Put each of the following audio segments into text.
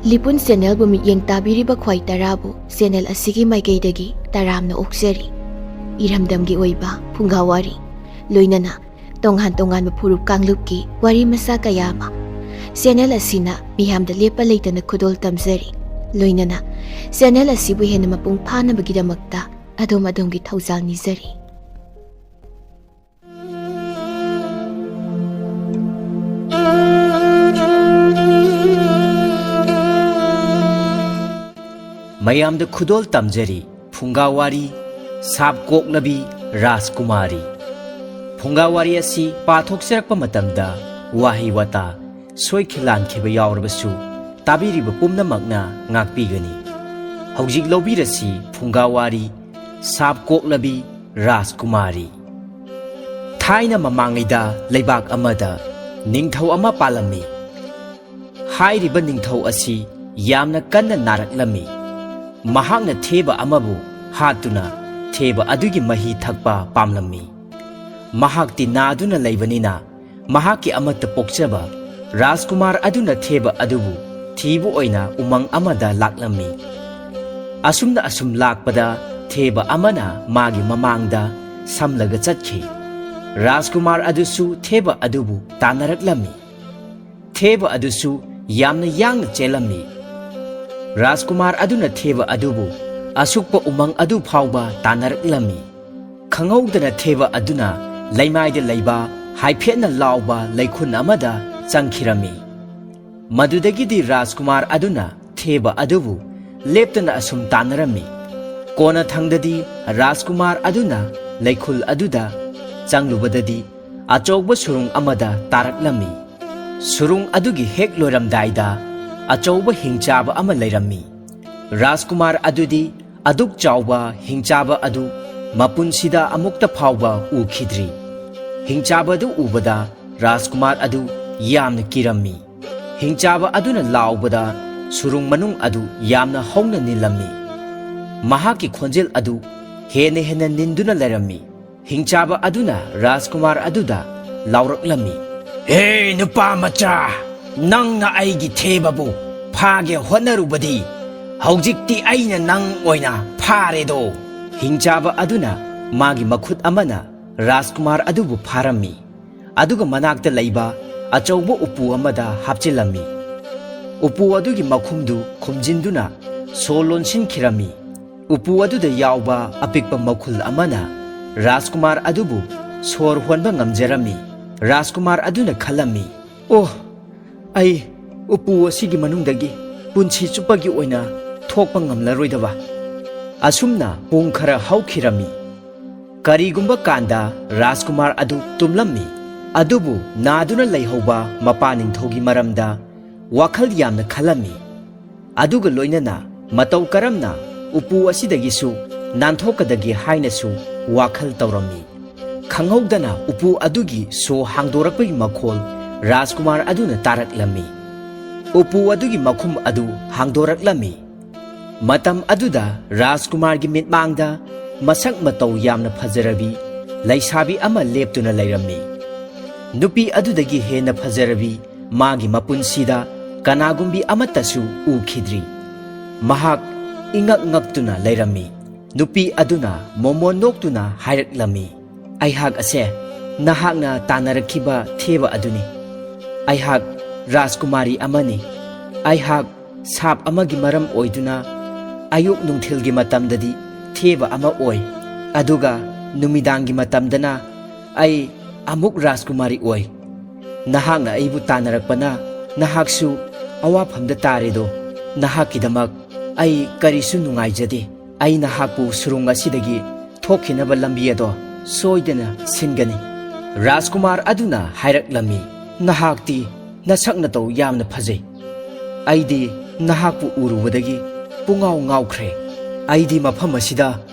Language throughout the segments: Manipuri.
ꯂꯤꯄꯨꯟ ꯆꯦꯅꯦꯜꯕꯨ ꯃꯤꯠꯌꯦꯡ ꯇꯥꯕꯤꯔꯤꯕ ꯈ꯭ꯋꯥꯏ ꯇꯔꯥꯕꯨ ꯆꯦꯅꯦꯜ ꯑꯁꯤꯒꯤ ꯃꯥꯏꯀꯩꯗꯒꯤ ꯇꯔꯥꯝꯅ ꯑꯣꯛꯆꯔꯤ꯫ ꯏꯔꯝꯗꯝꯒꯤ ꯑꯣꯏꯕ ꯐꯨꯡꯒꯥꯋꯥꯔꯤ ꯂꯣꯏꯅꯅ ꯇꯣꯉꯥꯟ ꯇꯣꯉꯥꯟꯕ ꯐꯨꯔꯨꯞ ꯀꯥꯡꯂꯨꯞꯀꯤ ꯋꯥꯔꯤ ꯃꯆꯥ ꯀꯌꯥ ꯑꯃ ꯆꯦꯅꯦꯜ ꯑꯁꯤꯅ ꯃꯤꯌꯥꯝꯗ ꯂꯦꯞꯄ ꯂꯩꯇꯅ ꯈꯨꯗꯣꯜ ꯇꯝꯖꯔꯤ꯫ ꯂꯣꯏꯅꯅ ꯆꯦꯅꯦꯜ ꯑꯁꯤꯕꯨ ꯍꯦꯟꯅ ꯃꯄꯨꯡ ꯐꯥꯅꯕꯒꯤꯗꯃꯛꯇ ꯑꯗꯣꯝꯒꯤ ꯊꯧꯖꯥꯜ ꯅꯤꯖꯔꯤ꯫ ꯃꯌꯥꯝꯗ ꯈꯨꯗꯣꯜ ꯇꯝꯖꯔꯤ ꯐꯨꯡꯒꯥꯋꯥꯔꯤ ꯁꯥꯞ ꯀꯣꯛꯂꯕꯤ ꯔꯥꯖꯀꯨꯃꯥꯔꯤ꯫ ꯐꯨꯡꯒꯥꯋꯥꯔꯤ ꯑꯁꯤ ꯄꯥꯊꯣꯛꯆꯔꯛꯄ ꯃꯇꯝꯗ ꯋꯥꯍꯩ ꯋꯥꯇꯥ ꯁꯣꯏꯈꯤꯂꯥꯟꯈꯤꯕ ꯌꯥꯎꯔꯕꯁꯨ ꯇꯥꯕꯤꯔꯤꯕ ꯄꯨꯝꯅꯃꯛꯅ ꯉꯥꯛꯄꯤꯒꯅꯤ꯫ ꯍꯧꯖꯤꯛ ꯂꯧꯕꯤꯔꯁꯤ ꯐꯨꯡꯒꯥꯋꯥꯔꯤ ꯁꯥꯞ ꯀꯣꯛꯂꯕꯤ ꯔꯥꯖꯀꯨꯃꯥꯔꯤ꯫ ꯊꯥꯏꯅ ꯃꯃꯥꯡꯉꯩꯗ ꯂꯩꯕꯥꯛ ꯑꯃꯗ ꯅꯤꯡꯊꯧ ꯑꯃ ꯄꯥꯜꯂꯝꯃꯤ꯫ ꯍꯥꯏꯔꯤꯕ ꯅꯤꯡꯊꯧ ꯑꯁꯤ ꯌꯥꯝꯅ ꯀꯟꯅ ꯅꯥꯔꯛꯂꯝꯃꯤ꯫ ꯃꯍꯥꯛꯅ ꯊꯦꯕ ꯑꯃꯕꯨ ꯍꯥꯠꯇꯨꯅ ꯊꯦꯕ ꯑꯗꯨꯒꯤ ꯃꯍꯤ ꯊꯛꯄ ꯄꯥꯝꯂꯝꯃꯤ꯫ ꯃꯍꯥꯛꯇꯤ ꯅꯥꯗꯨꯅ ꯂꯩꯕꯅꯤꯅ ꯃꯍꯥꯛꯀꯤ ꯑꯃꯠꯇ ꯄꯣꯛꯆꯕ ꯔꯥꯖꯀꯨꯃꯥꯔ ꯑꯗꯨꯅ ꯊꯦꯕ ꯑꯗꯨꯕꯨ ꯊꯤꯕ ꯑꯣꯏꯅ ꯎꯃꯪ ꯑꯃꯗ ꯂꯥꯛꯂꯝꯃꯤ꯫ ꯑꯁꯨꯝꯅ ꯑꯁꯨꯝ ꯂꯥꯛꯄꯗ ꯊꯦꯕ ꯑꯃꯅ ꯃꯥꯒꯤ ꯃꯃꯥꯡꯗ ꯁꯝꯂꯒ ꯆꯠꯈꯤ꯫ ꯔꯥꯖꯀꯨꯃꯥꯔ ꯑꯗꯨꯁꯨ ꯊꯦꯕ ꯑꯗꯨꯕꯨ ꯇꯥꯟꯅꯔꯛꯂꯝꯃꯤ꯫ ꯊꯦꯕ ꯑꯗꯨꯁꯨ ꯌꯥꯝꯅ ꯌꯥꯡꯅ ꯆꯦꯜꯂꯝꯃꯤ꯫ ꯔꯥꯖꯀꯨꯃꯥꯔ ꯑꯗꯨꯅ ꯊꯦꯕ ꯑꯗꯨꯕꯨ ꯑꯁꯨꯛꯄ ꯎꯃꯪ ꯑꯗꯨ ꯐꯥꯎꯕ ꯇꯥꯟꯅꯔꯛꯂꯝꯃꯤ꯫ ꯈꯪꯍꯧꯗꯅ ꯊꯦꯕ ꯑꯗꯨꯅ ꯂꯩꯃꯥꯏꯗ ꯂꯩꯕ ꯍꯥꯏꯐꯦꯠꯅ ꯂꯥꯎꯕ ꯂꯩꯈꯨꯟ ꯑꯃꯗ ꯆꯪꯈꯤꯔꯝꯃꯤ꯫ ꯃꯗꯨꯗꯒꯤꯗꯤ ꯔꯥꯖꯀꯨꯃꯥꯔ ꯑꯗꯨꯅ ꯊꯦꯕ ꯑꯗꯨꯕꯨ ꯂꯦꯞꯇꯅ ꯑꯁꯨꯝ ꯇꯥꯟꯅꯔꯝꯃꯤ꯫ ꯀꯣꯟꯅꯊꯪꯗꯗꯤ ꯔꯥꯖꯀꯨꯃꯥꯔ ꯑꯗꯨꯅ ꯂꯩꯈꯨꯜ ꯑꯗꯨꯗ ꯆꯪꯂꯨꯕꯗꯗꯤ ꯑꯆꯧꯕ ꯁꯨꯔꯨꯡ ꯑꯃꯗ ꯇꯥꯔꯛꯂꯝꯃꯤ꯫ ꯁꯨꯔꯨꯡ ꯑꯗꯨꯒꯤ ꯍꯦꯛ ꯂꯣꯏꯔꯝꯗꯥꯏꯗ ꯑꯆꯧꯕ ꯍꯤꯡꯆꯥꯕ ꯑꯃ ꯂꯩꯔꯝꯃꯤ꯫ ꯔꯥꯖꯀꯨꯃꯥꯔ ꯑꯗꯨꯗꯤ ꯑꯗꯨꯛ ꯆꯥꯎꯕ ꯍꯤꯡꯆꯥꯕ ꯑꯗꯨ ꯃꯄꯨꯟꯁꯤꯗ ꯑꯃꯨꯛꯇ ꯐꯥꯎꯕ ꯎꯈꯤꯗ꯭ꯔꯤ꯫ ꯍꯤꯡꯆꯥꯕ ꯑꯗꯨ ꯎꯕꯗ ꯔꯥꯖꯀꯨꯃꯥꯔ ꯑꯗꯨ ꯌꯥꯝꯅ ꯀꯤꯔꯝꯃꯤ꯫ ꯍꯤꯡꯆꯥꯕ ꯑꯗꯨꯅ ꯂꯥꯎꯕꯗ ꯁꯨꯔꯨꯡ ꯃꯅꯨꯡ ꯑꯗꯨ ꯌꯥꯝꯅ ꯍꯧꯅ ꯅꯤꯜꯂꯝꯃꯤ꯫ ꯃꯍꯥꯛꯀꯤ ꯈꯣꯟꯖꯦꯜ ꯑꯗꯨ ꯍꯦꯟꯅ ꯍꯦꯟꯅ ꯅꯤꯟꯗꯨꯅ ꯂꯩꯔꯝꯃꯤ꯫ ꯍꯤꯡꯆꯥꯕ ꯑꯗꯨꯅ ꯔꯥꯖꯀꯨꯃꯥꯔ ꯑꯗꯨꯗ ꯂꯥꯎꯔꯛꯂꯝꯃꯤ, "ꯍꯦ ꯅꯨꯄꯥ ꯃꯆꯥ, ꯅꯪꯅ ꯑꯩꯒꯤ ꯊꯦꯕꯕꯨ ꯐꯥꯒꯦ ꯍꯣꯠꯅꯔꯨꯕꯗꯤ ꯍꯧꯖꯤꯛꯇꯤ ꯑꯩꯅ ꯅꯪ ꯑꯣꯏꯅ ꯐꯥꯔꯦꯗꯣ!" ꯍꯤꯡꯆꯥꯕ ꯑꯗꯨꯅ ꯃꯥꯒꯤ ꯃꯈꯨꯠ ꯑꯃꯅ ꯔꯥꯖꯀꯨꯃꯥꯔ ꯑꯗꯨꯕꯨ ꯐꯥꯔꯝꯃꯤ꯫ ꯑꯗꯨꯒ ꯃꯅꯥꯛꯇ ꯂꯩꯕ ꯑꯆꯧꯕ ꯎꯄꯨ ꯑꯃꯗ ꯍꯥꯞꯆꯤꯜꯂꯝꯃꯤ꯫ ꯎꯄꯨ ꯑꯗꯨꯒꯤ ꯃꯈꯨꯝꯗꯨ ꯈꯨꯝꯖꯤꯟꯗꯨꯅ ꯁꯣ ꯂꯣꯟꯁꯤꯟꯈꯤꯔꯝꯃꯤ꯫ ꯎꯄꯨ ꯑꯗꯨꯗ ꯌꯥꯎꯕ ꯑꯄꯤꯛꯄ ꯃꯈꯨꯜ ꯑꯃꯅ ꯔꯥꯖꯀꯨꯃꯥꯔ ꯑꯗꯨꯕꯨ ꯁꯣꯔ ꯍꯣꯟꯕ ꯉꯝꯖꯔꯝꯃꯤ꯫ ꯔꯥꯖꯀꯨꯃꯥꯔ ꯑꯗꯨꯅ ꯈꯜꯂꯝꯃꯤ, "ꯑꯣ, ꯑꯩ ꯎꯄꯨ ꯑꯁꯤꯒꯤ ꯃꯅꯨꯡꯗꯒꯤ ꯄꯨꯟꯁꯤ ꯆꯨꯞꯄꯒꯤ ꯑꯣꯏꯅ ꯊꯣꯛꯄ ꯉꯝꯂꯔꯣꯏꯗꯕ"꯫ ꯑꯁꯨꯝꯅ ꯄꯨꯡ ꯈꯔ ꯍꯧꯈꯤꯔꯝꯃꯤ꯫ ꯀꯔꯤꯒꯨꯝꯕ ꯀꯥꯟꯗ ꯔꯥꯖꯀꯨꯃꯥꯔ ꯑꯗꯨ ꯇꯨꯝꯂꯝꯃꯤ꯫ ꯑꯗꯨꯕꯨ ꯅꯥꯗꯨꯅ ꯂꯩꯍꯧꯕ ꯃꯄꯥ ꯅꯤꯡꯊꯧꯒꯤ ꯃꯔꯝꯗ ꯋꯥꯈꯜ ꯌꯥꯝꯅ ꯈꯜꯂꯝꯃꯤ꯫ ꯑꯗꯨꯒ ꯂꯣꯏꯅꯅ ꯃꯇꯧ ꯀꯔꯝꯅ ꯎꯄꯨ ꯑꯁꯤꯗꯒꯤꯁꯨ ꯅꯥꯟꯊꯣꯛꯀꯗꯒꯦ ꯍꯥꯏꯅꯁꯨ ꯋꯥꯈꯜ ꯇꯧꯔꯝꯃꯤ꯫ ꯈꯪꯍꯧꯗꯅ ꯎꯄꯨ ꯑꯗꯨꯒꯤ ꯁꯣ ꯍꯥꯡꯗꯣꯔꯛꯄꯒꯤ ꯃꯈꯣꯜ ꯔꯥꯖꯀꯨꯃꯥꯔ ꯑꯗꯨꯅ ꯇꯥꯔꯛꯂꯝꯃꯤ꯫ ꯎꯄꯨ ꯑꯗꯨꯒꯤ ꯃꯈꯨꯝ ꯑꯗꯨ ꯍꯥꯡꯗꯣꯔꯛꯂꯝꯃꯤ꯫ ꯃꯇꯝ ꯑꯗꯨꯗ ꯔꯥꯖꯀꯨꯃꯥꯔꯒꯤ ꯃꯤꯠꯃꯥꯡꯗ ꯃꯁꯛ ꯃꯇꯧ ꯌꯥꯝꯅ ꯐꯖꯔꯕꯤ ꯂꯩꯁꯥꯕꯤ ꯑꯃ ꯂꯦꯞꯇꯨꯅ ꯂꯩꯔꯝꯃꯤ꯫ ꯅꯨꯄꯤ ꯑꯗꯨꯗꯒꯤ ꯍꯦꯟꯅ ꯐꯖꯔꯕꯤ ꯃꯥꯒꯤ ꯃꯄꯨꯟꯁꯤꯗ ꯀꯅꯥꯒꯨꯝꯕꯤ ꯑꯃꯠꯇꯁꯨ ꯎꯈꯤꯗ꯭ꯔꯤ꯫ ꯃꯍꯥꯛ ꯏꯉꯛ ꯉꯛꯇꯨꯅ ꯂꯩꯔꯝꯃꯤ꯫ ꯅꯨꯄꯤ ꯑꯗꯨꯅ ꯃꯣꯃꯣꯟ ꯅꯣꯛꯇꯨꯅ ꯍꯥꯏꯔꯛꯂꯝꯃꯤ, "ꯑꯩꯍꯥꯛ ꯑꯁꯦ ꯅꯍꯥꯛꯅ ꯇꯥꯟꯅꯔꯛꯈꯤꯕ ꯊꯦꯕ ꯑꯗꯨꯅꯤ꯫ ꯑꯩꯍꯥꯛ ꯔꯥꯖꯀꯨꯃꯥꯔꯤ ꯑꯃꯅꯤ꯫ ꯑꯩꯍꯥꯛ ꯁꯥꯞ ꯑꯃꯒꯤ ꯃꯔꯝ ꯑꯣꯏꯗꯨꯅ ꯑꯌꯨꯛ ꯅꯨꯡꯊꯤꯜꯒꯤ ꯃꯇꯝꯗꯗꯤ ꯊꯦꯕ ꯑꯃ ꯑꯣꯏ, ꯑꯗꯨꯒ ꯅꯨꯃꯤꯗꯥꯡꯒꯤ ꯃꯇꯝꯗꯅ ꯑꯩ ꯑꯃꯨꯛ ꯔꯥꯖꯀꯨꯃꯥꯔꯤ ꯑꯣꯏ꯫ ꯅꯍꯥꯛꯅ ꯑꯩꯕꯨ ꯇꯥꯟꯅꯔꯛꯄꯅ ꯅꯍꯥꯛꯁꯨ ꯑꯋꯥꯐꯝꯗ ꯇꯥꯔꯦꯗꯣ꯫ ꯅꯍꯥꯛꯀꯤꯗꯃꯛ ꯑꯩ ꯀꯔꯤꯁꯨ ꯅꯨꯡꯉꯥꯏꯖꯗꯦ꯫ ꯑꯩ ꯅꯍꯥꯛꯄꯨ ꯁꯨꯔꯨꯡ ꯑꯁꯤꯗꯒꯤ ꯊꯣꯛꯈꯤꯅꯕ ꯂꯝꯕꯤ ꯑꯗꯣ ꯁꯣꯏꯗꯅ ꯁꯤꯟꯒꯅꯤ"꯫ ꯔꯥꯖꯀꯨꯃꯥꯔ ꯑꯗꯨꯅ ꯍꯥꯏꯔꯛꯂꯝꯃꯤ, "ꯅꯍꯥꯛꯇꯤ ꯅꯁꯛ ꯅꯇꯧ ꯌꯥꯝꯅ ꯐꯖꯩ꯫ ꯑꯩꯗꯤ ꯅꯍꯥꯛꯄꯨ ꯎꯔꯨꯕꯗꯒꯤ ꯄꯨꯡꯉꯥꯎ ꯉꯥꯎꯈ꯭ꯔꯦ꯫ ꯑꯩꯗꯤ ꯃꯐꯝ ꯑꯁꯤꯗ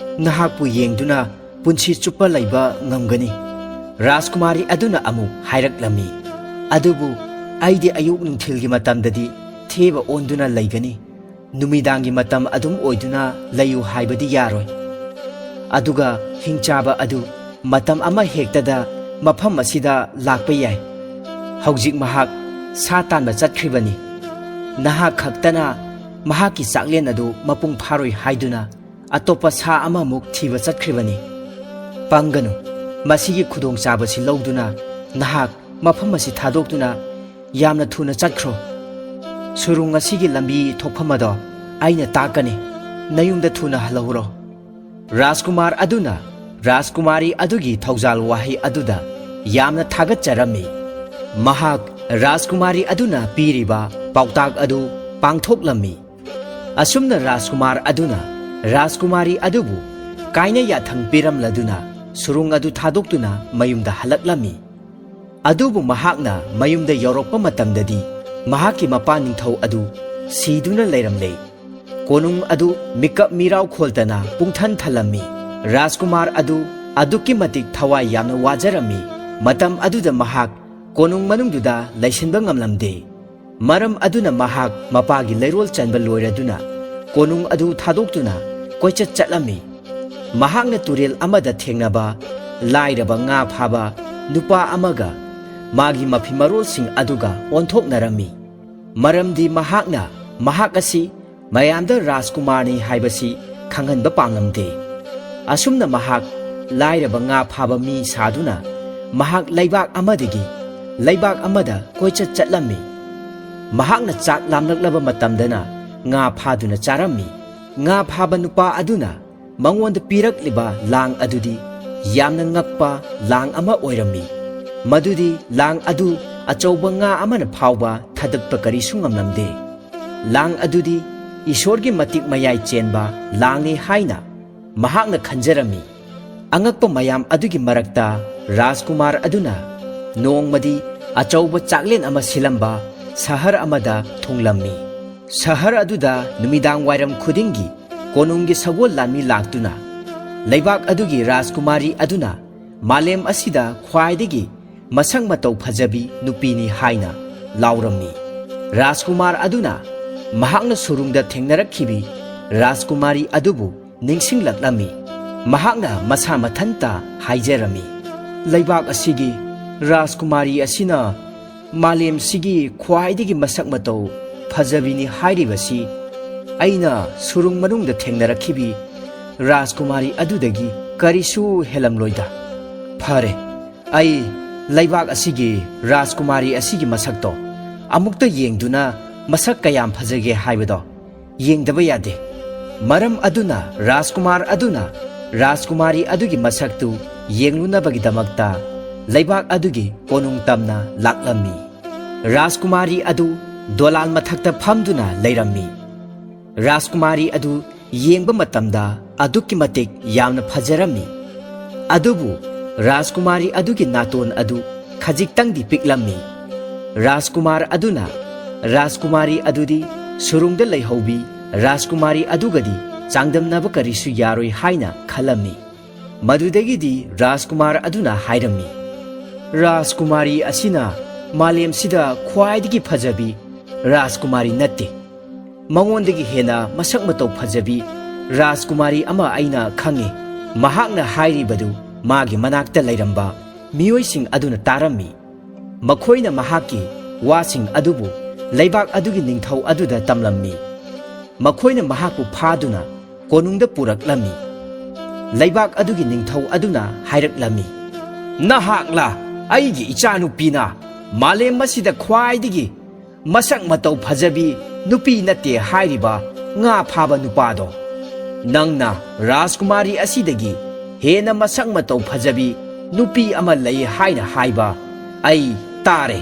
ꯅꯍꯥꯛꯄꯨ ꯌꯦꯡꯗꯨꯅ ꯄꯨꯟꯁꯤ ꯆꯨꯞꯄ ꯂꯩꯕ ꯉꯝꯒꯅꯤ"꯫ ꯔꯥꯖꯀꯨꯃꯥꯔꯤ ꯑꯗꯨꯅ ꯑꯃꯨꯛ ꯍꯥꯏꯔꯛꯂꯝꯃꯤ, "ꯑꯗꯨꯕꯨ ꯑꯩꯗꯤ ꯑꯌꯨꯛ ꯅꯨꯡꯊꯤꯜꯒꯤ ꯃꯇꯝꯗꯗꯤ ꯊꯦꯕ ꯑꯣꯟꯗꯨꯅ ꯂꯩꯒꯅꯤ꯫ ꯅꯨꯃꯤꯗꯥꯡꯒꯤ ꯃꯇꯝ ꯑꯗꯨꯝ ꯑꯣꯏꯗꯨꯅ ꯂꯩꯌꯨ ꯍꯥꯏꯕꯗꯤ ꯌꯥꯔꯣꯏ꯫ ꯑꯗꯨꯒ ꯍꯤꯡꯆꯥꯕ ꯑꯗꯨ ꯃꯇꯝ ꯑꯃ ꯍꯦꯛꯇꯗ ꯃꯐꯝ ꯑꯁꯤꯗ ꯂꯥꯛꯄ ꯌꯥꯏ꯫ ꯍꯧꯖꯤꯛ ꯃꯍꯥꯛ ꯁꯥ ꯇꯥꯟꯕ ꯆꯠꯈ꯭ꯔꯤꯕꯅꯤ꯫ ꯅꯍꯥꯛ ꯈꯛꯇꯅ ꯃꯍꯥꯛꯀꯤ ꯆꯥꯛꯂꯦꯟ ꯑꯗꯨ ꯃꯄꯨꯡ ꯐꯥꯔꯣꯏ ꯍꯥꯏꯗꯨꯅ ꯑꯇꯣꯞꯄ ꯁꯥ ꯑꯃꯃꯨꯛ ꯊꯤꯕ ꯆꯠꯈ꯭ꯔꯤꯕꯅꯤ꯫ ꯄꯪꯒꯅꯨ, ꯃꯁꯤꯒꯤ ꯈꯨꯗꯣꯡꯆꯥꯕꯁꯤ ꯂꯧꯗꯨꯅ ꯅꯍꯥꯛ ꯃꯐꯝ ꯑꯁꯤ ꯊꯥꯗꯣꯛꯇꯨꯅ ꯌꯥꯝꯅ ꯊꯨꯅ ꯆꯠꯈ꯭ꯔꯣ꯫ ꯁꯨꯔꯨꯡ ꯑꯁꯤꯒꯤ ꯂꯝꯕꯤ ꯊꯣꯛꯐꯝ ꯑꯗꯣ ꯑꯩꯅ ꯇꯥꯛꯀꯅꯤ, ꯅꯌꯨꯝꯗ ꯊꯨꯅ ꯍꯜꯂꯛꯎꯔꯣ꯫ ꯔꯥꯖꯀꯨꯃꯥꯔ ꯑꯗꯨꯅ ꯔꯥꯖꯀꯨꯃꯥꯔꯤ ꯑꯗꯨꯒꯤ ꯊꯧꯖꯥꯜ ꯋꯥꯍꯩ ꯑꯗꯨꯗ ꯌꯥꯝꯅ ꯊꯥꯒꯠꯆꯔꯝꯃꯤ꯫ ꯃꯍꯥꯛ ꯔꯥꯖꯀꯨꯃꯥꯔꯤ ꯑꯗꯨꯅ ꯄꯤꯔꯤꯕ ꯄꯥꯎꯇꯥꯛ ꯑꯗꯨ ꯄꯥꯡꯊꯣꯛꯂꯝꯃꯤ꯫ ꯑꯁꯨꯝꯅ ꯔꯥꯖꯀꯨꯃꯥꯔ ꯑꯗꯨꯅ ꯔꯥꯖꯀꯨꯃꯥꯔꯤ ꯑꯗꯨꯕꯨ ꯀꯥꯏꯅ ꯌꯥꯊꯪ ꯄꯤꯔꯝꯂꯗꯨꯅ ꯁꯨꯔꯨꯡ ꯑꯗꯨ ꯊꯥꯗꯣꯛꯇꯨꯅ ꯃꯌꯨꯝꯗ ꯍꯜꯂꯛꯂꯝꯃꯤ꯫ ꯑꯗꯨꯕꯨ ꯃꯍꯥꯛꯅ ꯃꯌꯨꯝꯗ ꯌꯧꯔꯛꯄ ꯃꯇꯝꯗꯗꯤ ꯃꯍꯥꯛꯀꯤ ꯃꯄꯥ ꯅꯤꯡꯊꯧ ꯑꯗꯨ ꯁꯤꯗꯨꯅ ꯂꯩꯔꯝꯂꯦ꯫ ꯀꯣꯅꯨꯡ ꯑꯗꯨ ꯃꯤꯀꯞ ꯃꯤꯔꯥꯎ ꯈꯣꯜꯇꯅ ꯄꯨꯡꯊꯟ ꯊꯜꯂꯝꯃꯤ꯫ ꯔꯥꯖꯀꯨꯃꯥꯔ ꯑꯗꯨ ꯑꯗꯨꯛꯀꯤ ꯃꯇꯤꯛ ꯊꯋꯥꯏ ꯌꯥꯝꯅ ꯋꯥꯖꯔꯝꯃꯤ꯫ ꯃꯇꯝ ꯑꯗꯨꯗ ꯃꯍꯥꯛ ꯀꯣꯅꯨꯡ ꯃꯅꯨꯡꯗꯨꯗ ꯂꯩꯁꯤꯟꯕ ꯉꯝꯂꯝꯗꯦ꯫ ꯃꯔꯝ ꯑꯗꯨꯅ ꯃꯍꯥꯛ ꯃꯄꯥꯒꯤ ꯂꯩꯔꯣꯜ ꯆꯟꯕ ꯂꯣꯏꯔꯗꯨꯅ ꯀꯣꯅꯨꯡ ꯑꯗꯨ ꯊꯥꯗꯣꯛꯇꯨꯅ ꯀꯣꯏꯆꯠ ꯆꯠꯂꯝꯃꯤ꯫ ꯃꯍꯥꯛꯅ ꯇꯨꯔꯦꯜ ꯑꯃꯗ ꯊꯦꯡꯅꯕ ꯂꯥꯏꯔꯕ ꯉꯥ ꯐꯥꯕ ꯅꯨꯄꯥ ꯑꯃꯒ ꯃꯥꯒꯤ ꯃꯐꯤ ꯃꯔꯣꯜꯁꯤꯡ ꯑꯗꯨꯒ ꯑꯣꯟꯊꯣꯛꯅꯔꯝꯃꯤ꯫ ꯃꯔꯝꯗꯤ ꯃꯍꯥꯛꯅ ꯃꯍꯥꯛ ꯑꯁꯤ ꯃꯌꯥꯝꯗ ꯔꯥꯖꯀꯨꯃꯥꯔꯅꯤ ꯍꯥꯏꯕꯁꯤ ꯈꯪꯍꯟꯕ ꯄꯥꯝꯂꯝꯗꯦ꯫ ꯑꯁꯨꯝꯅ ꯃꯍꯥꯛ ꯂꯥꯏꯔꯕ ꯉꯥ ꯐꯥꯕ ꯃꯤ ꯁꯥꯗꯨꯅ ꯃꯍꯥꯛ ꯂꯩꯕꯥꯛ ꯑꯃꯗꯒꯤ ꯂꯩꯕꯥꯛ ꯑꯃꯗ ꯀꯣꯏꯆꯠ ꯆꯠꯂꯝꯃꯤ꯫ ꯃꯍꯥꯛꯅ ꯆꯥꯛ ꯂꯥꯝꯂꯛꯂꯕ ꯃꯇꯝꯗꯅ ꯉꯥ ꯐꯥꯗꯨꯅ ꯆꯥꯔꯝꯃꯤ꯫ ꯉꯥ ꯐꯥꯕ ꯅꯨꯄꯥ ꯑꯗꯨꯅ ꯃꯉꯣꯟꯗ ꯄꯤꯔꯛꯂꯤꯕ ꯂꯥꯡ ꯑꯗꯨꯗꯤ ꯌꯥꯝꯅ ꯉꯛꯄ ꯂꯥꯡ ꯑꯃ ꯑꯣꯏꯔꯝꯃꯤ꯫ ꯃꯗꯨꯗꯤ ꯂꯥꯡ ꯑꯗꯨ ꯑꯆꯧꯕ ꯉꯥ ꯑꯃꯅ ꯐꯥꯎꯕ ꯊꯥꯗꯠꯄ ꯀꯔꯤꯁꯨ ꯉꯝꯂꯝꯗꯦ꯫ ꯂꯥꯡ ꯑꯗꯨꯗꯤ ꯏꯁꯣꯔꯒꯤ ꯃꯇꯤꯛ ꯃꯌꯥꯏ ꯆꯦꯟꯕ ꯂꯥꯡꯅꯤ ꯍꯥꯏꯅ ꯃꯍꯥꯛꯅ ꯈꯟꯖꯔꯝꯃꯤ꯫ ꯑꯉꯛꯄ ꯃꯌꯥꯝ ꯑꯗꯨꯒꯤ ꯃꯔꯛꯇ ꯔꯥꯖꯀꯨꯃꯥꯔ ꯑꯗꯨꯅ ꯅꯣꯡꯃꯗꯤ ꯑꯆꯧꯕ ꯆꯥꯛꯂꯦꯟ ꯑꯃ ꯁꯤꯜꯂꯝꯕ ꯁꯍꯔ ꯑꯃꯗ ꯊꯨꯡꯂꯝꯃꯤ꯫ ꯁꯍꯔ ꯑꯗꯨꯗ ꯅꯨꯃꯤꯗꯥꯡ ꯋꯥꯏꯔꯝ ꯈꯨꯗꯤꯡꯒꯤ ꯀꯣꯅꯨꯡꯒꯤ ꯁꯒꯣꯜ ꯂꯥꯟꯃꯤ ꯂꯥꯛꯇꯨꯅ ꯂꯩꯕꯥꯛ ꯑꯗꯨꯒꯤ ꯔꯥꯖꯀꯨꯃꯥꯔꯤ ꯑꯗꯨꯅ ꯃꯥꯂꯦꯝ ꯑꯁꯤꯗ ꯈ꯭ꯋꯥꯏꯗꯒꯤ ꯃꯁꯛ ꯃꯇꯧ ꯐꯖꯕꯤ ꯅꯨꯄꯤꯅꯤ ꯍꯥꯏꯅ ꯂꯥꯎꯔꯝꯃꯤ꯫ ꯔꯥꯖꯀꯨꯃꯥꯔ ꯑꯗꯨꯅ ꯃꯍꯥꯛꯅ ꯁꯨꯔꯨꯡꯗ ꯊꯦꯡꯅꯔꯛꯈꯤꯕꯤ ꯔꯥꯖꯀꯨꯃꯥꯔꯤ ꯑꯗꯨꯕꯨ ꯅꯤꯡꯁꯤꯡꯂꯛꯂꯝꯃꯤ꯫ ꯃꯍꯥꯛꯅ ꯃꯁꯥ ꯃꯊꯟꯇ ꯍꯥꯏꯖꯔꯝꯃꯤ, ꯂꯩꯕꯥꯛ ꯑꯁꯤꯒꯤ ꯔꯥꯖꯀꯨꯃꯥꯔꯤ ꯑꯁꯤꯅ ꯃꯥꯂꯦꯝꯁꯤꯒꯤ ꯈ꯭ꯋꯥꯏꯗꯒꯤ ꯃꯁꯛ ꯃꯇꯧ ꯐꯖꯕꯤꯅꯤ ꯍꯥꯏꯔꯤꯕꯁꯤ ꯑꯩꯅ ꯁꯨꯔꯨꯡ ꯃꯅꯨꯡꯗ ꯊꯦꯡꯅꯔꯛꯈꯤꯕꯤ ꯔꯥꯖꯀꯨꯃꯥꯔꯤ ꯑꯗꯨꯗꯒꯤ ꯀꯔꯤꯁꯨ ꯍꯦꯜꯂꯝꯂꯣꯏꯗ꯫ ꯐꯔꯦ, ꯑꯩ ꯂꯩꯕꯥꯛ ꯑꯁꯤꯒꯤ ꯔꯥꯖꯀꯨꯃꯥꯔꯤ ꯑꯁꯤꯒꯤ ꯃꯁꯛꯇꯣ ꯑꯃꯨꯛꯇ ꯌꯦꯡꯗꯨꯅ ꯃꯁꯛ ꯀꯌꯥꯝ ꯐꯖꯒꯦ ꯍꯥꯏꯕꯗꯣ ꯌꯦꯡꯗꯕ ꯌꯥꯗꯦ꯫ ꯃꯔꯝ ꯑꯗꯨꯅ ꯔꯥꯖꯀꯨꯃꯥꯔ ꯑꯗꯨꯅ ꯔꯥꯖꯀꯨꯃꯥꯔꯤ ꯑꯗꯨꯒꯤ ꯃꯁꯛꯇꯨ ꯌꯦꯡꯂꯨꯅꯕꯒꯤꯗꯃꯛꯇ ꯂꯩꯕꯥꯛ ꯑꯗꯨꯒꯤ ꯀꯣꯅꯨꯡ ꯇꯝꯅ ꯂꯥꯛꯂꯝꯃꯤ꯫ ꯔꯥꯖꯀꯨꯃꯥꯔꯤ ꯑꯗꯨ ꯗꯣꯂꯥꯟ ꯃꯊꯛꯇ ꯐꯝꯗꯨꯅ ꯂꯩꯔꯝꯃꯤ꯫ ꯔꯥꯖꯀꯨꯃꯥꯔꯤ ꯑꯗꯨ ꯌꯦꯡꯕ ꯃꯇꯝꯗ ꯑꯗꯨꯛꯀꯤ ꯃꯇꯤꯛ ꯌꯥꯝꯅ ꯐꯖꯔꯝꯃꯤ꯫ ꯑꯗꯨꯕꯨ ꯔꯥꯖꯀꯨꯃꯥꯔꯤ ꯑꯗꯨꯒꯤ ꯅꯥꯇꯣꯟ ꯑꯗꯨ ꯈꯖꯤꯛꯇꯪꯗꯤ ꯄꯤꯛꯂꯝꯃꯤ꯫ ꯔꯥꯖꯀꯨꯃꯥꯔ ꯑꯗꯨꯅ ꯔꯥꯖꯀꯨꯃꯥꯔꯤ ꯑꯗꯨꯗꯤ ꯁꯨꯔꯨꯡꯗ ꯂꯩꯍꯧꯕꯤ ꯔꯥꯖꯀꯨꯃꯥꯔꯤ ꯑꯗꯨꯒꯗꯤ ꯆꯥꯡꯗꯝꯅꯕ ꯀꯔꯤꯁꯨ ꯌꯥꯔꯣꯏ ꯍꯥꯏꯅ ꯈꯜꯂꯝꯃꯤ꯫ ꯃꯗꯨꯗꯒꯤꯗꯤ ꯔꯥꯖꯀꯨꯃꯥꯔ ꯑꯗꯨꯅ ꯍꯥꯏꯔꯝꯃꯤ, ꯔꯥꯖꯀꯨꯃꯥꯔꯤ ꯑꯁꯤꯅ ꯃꯥꯂꯦꯝꯁꯤꯗ ꯈ꯭ꯋꯥꯏꯗꯒꯤ ꯐꯖꯕꯤ ꯔꯥꯖꯀꯨꯃꯥꯔꯤ ꯅꯠꯇꯦ꯫ ꯃꯉꯣꯟꯗꯒꯤ ꯍꯦꯟꯅ ꯃꯁꯛ ꯃꯇꯧ ꯐꯖꯕꯤ ꯔꯥꯖꯀꯨꯃꯥꯔꯤ ꯑꯃ ꯑꯩꯅ ꯈꯪꯉꯤ꯫ ꯃꯍꯥꯛꯅ ꯍꯥꯏꯔꯤꯕꯗꯨ ꯃꯥꯒꯤ ꯃꯅꯥꯛꯇ ꯂꯩꯔꯝꯕ ꯃꯤꯑꯣꯏꯁꯤꯡ ꯑꯗꯨꯅ ꯇꯥꯔꯝꯃꯤ꯫ ꯃꯈꯣꯏꯅ ꯃꯍꯥꯛꯀꯤ ꯋꯥꯁꯤꯡ ꯑꯗꯨꯕꯨ ꯂꯩꯕꯥꯛ ꯑꯗꯨꯒꯤ ꯅꯤꯡꯊꯧ ꯑꯗꯨꯗ ꯇꯝꯂꯝꯃꯤ꯫ ꯃꯈꯣꯏꯅ ꯃꯍꯥꯛꯄꯨ ꯐꯥꯗꯨꯅ ꯀꯣꯅꯨꯡꯗ ꯄꯨꯔꯛꯂꯝꯃꯤ꯫ ꯂꯩꯕꯥꯛ ꯑꯗꯨꯒꯤ ꯅꯤꯡꯊꯧ ꯑꯗꯨꯅ ꯍꯥꯏꯔꯛꯂꯝꯃꯤ, ꯅꯍꯥꯛꯂ ꯑꯩꯒꯤ ꯏꯆꯥꯅꯨꯄꯤꯅ ꯃꯥꯂꯦꯝ ꯑꯁꯤꯗ ꯈ꯭ꯋꯥꯏꯗꯒꯤ ꯃꯁꯛ ꯃꯇꯧ ꯐꯖꯕꯤ ꯅꯨꯄꯤ ꯅꯠꯇꯦ ꯍꯥꯏꯔꯤꯕ ꯉꯥ ꯐꯥꯕ ꯅꯨꯄꯥꯗꯣ? ꯅꯪꯅ ꯔꯥꯖꯀꯨꯃꯥꯔꯤ ꯑꯁꯤꯗꯒꯤ ꯍꯦꯟꯅ ꯃꯁꯛ ꯃꯇꯧ ꯐꯖꯕꯤ ꯅꯨꯄꯤ ꯑꯃ ꯂꯩ ꯍꯥꯏꯅ ꯍꯥꯏꯕ ꯑꯩ ꯇꯥꯔꯦ꯫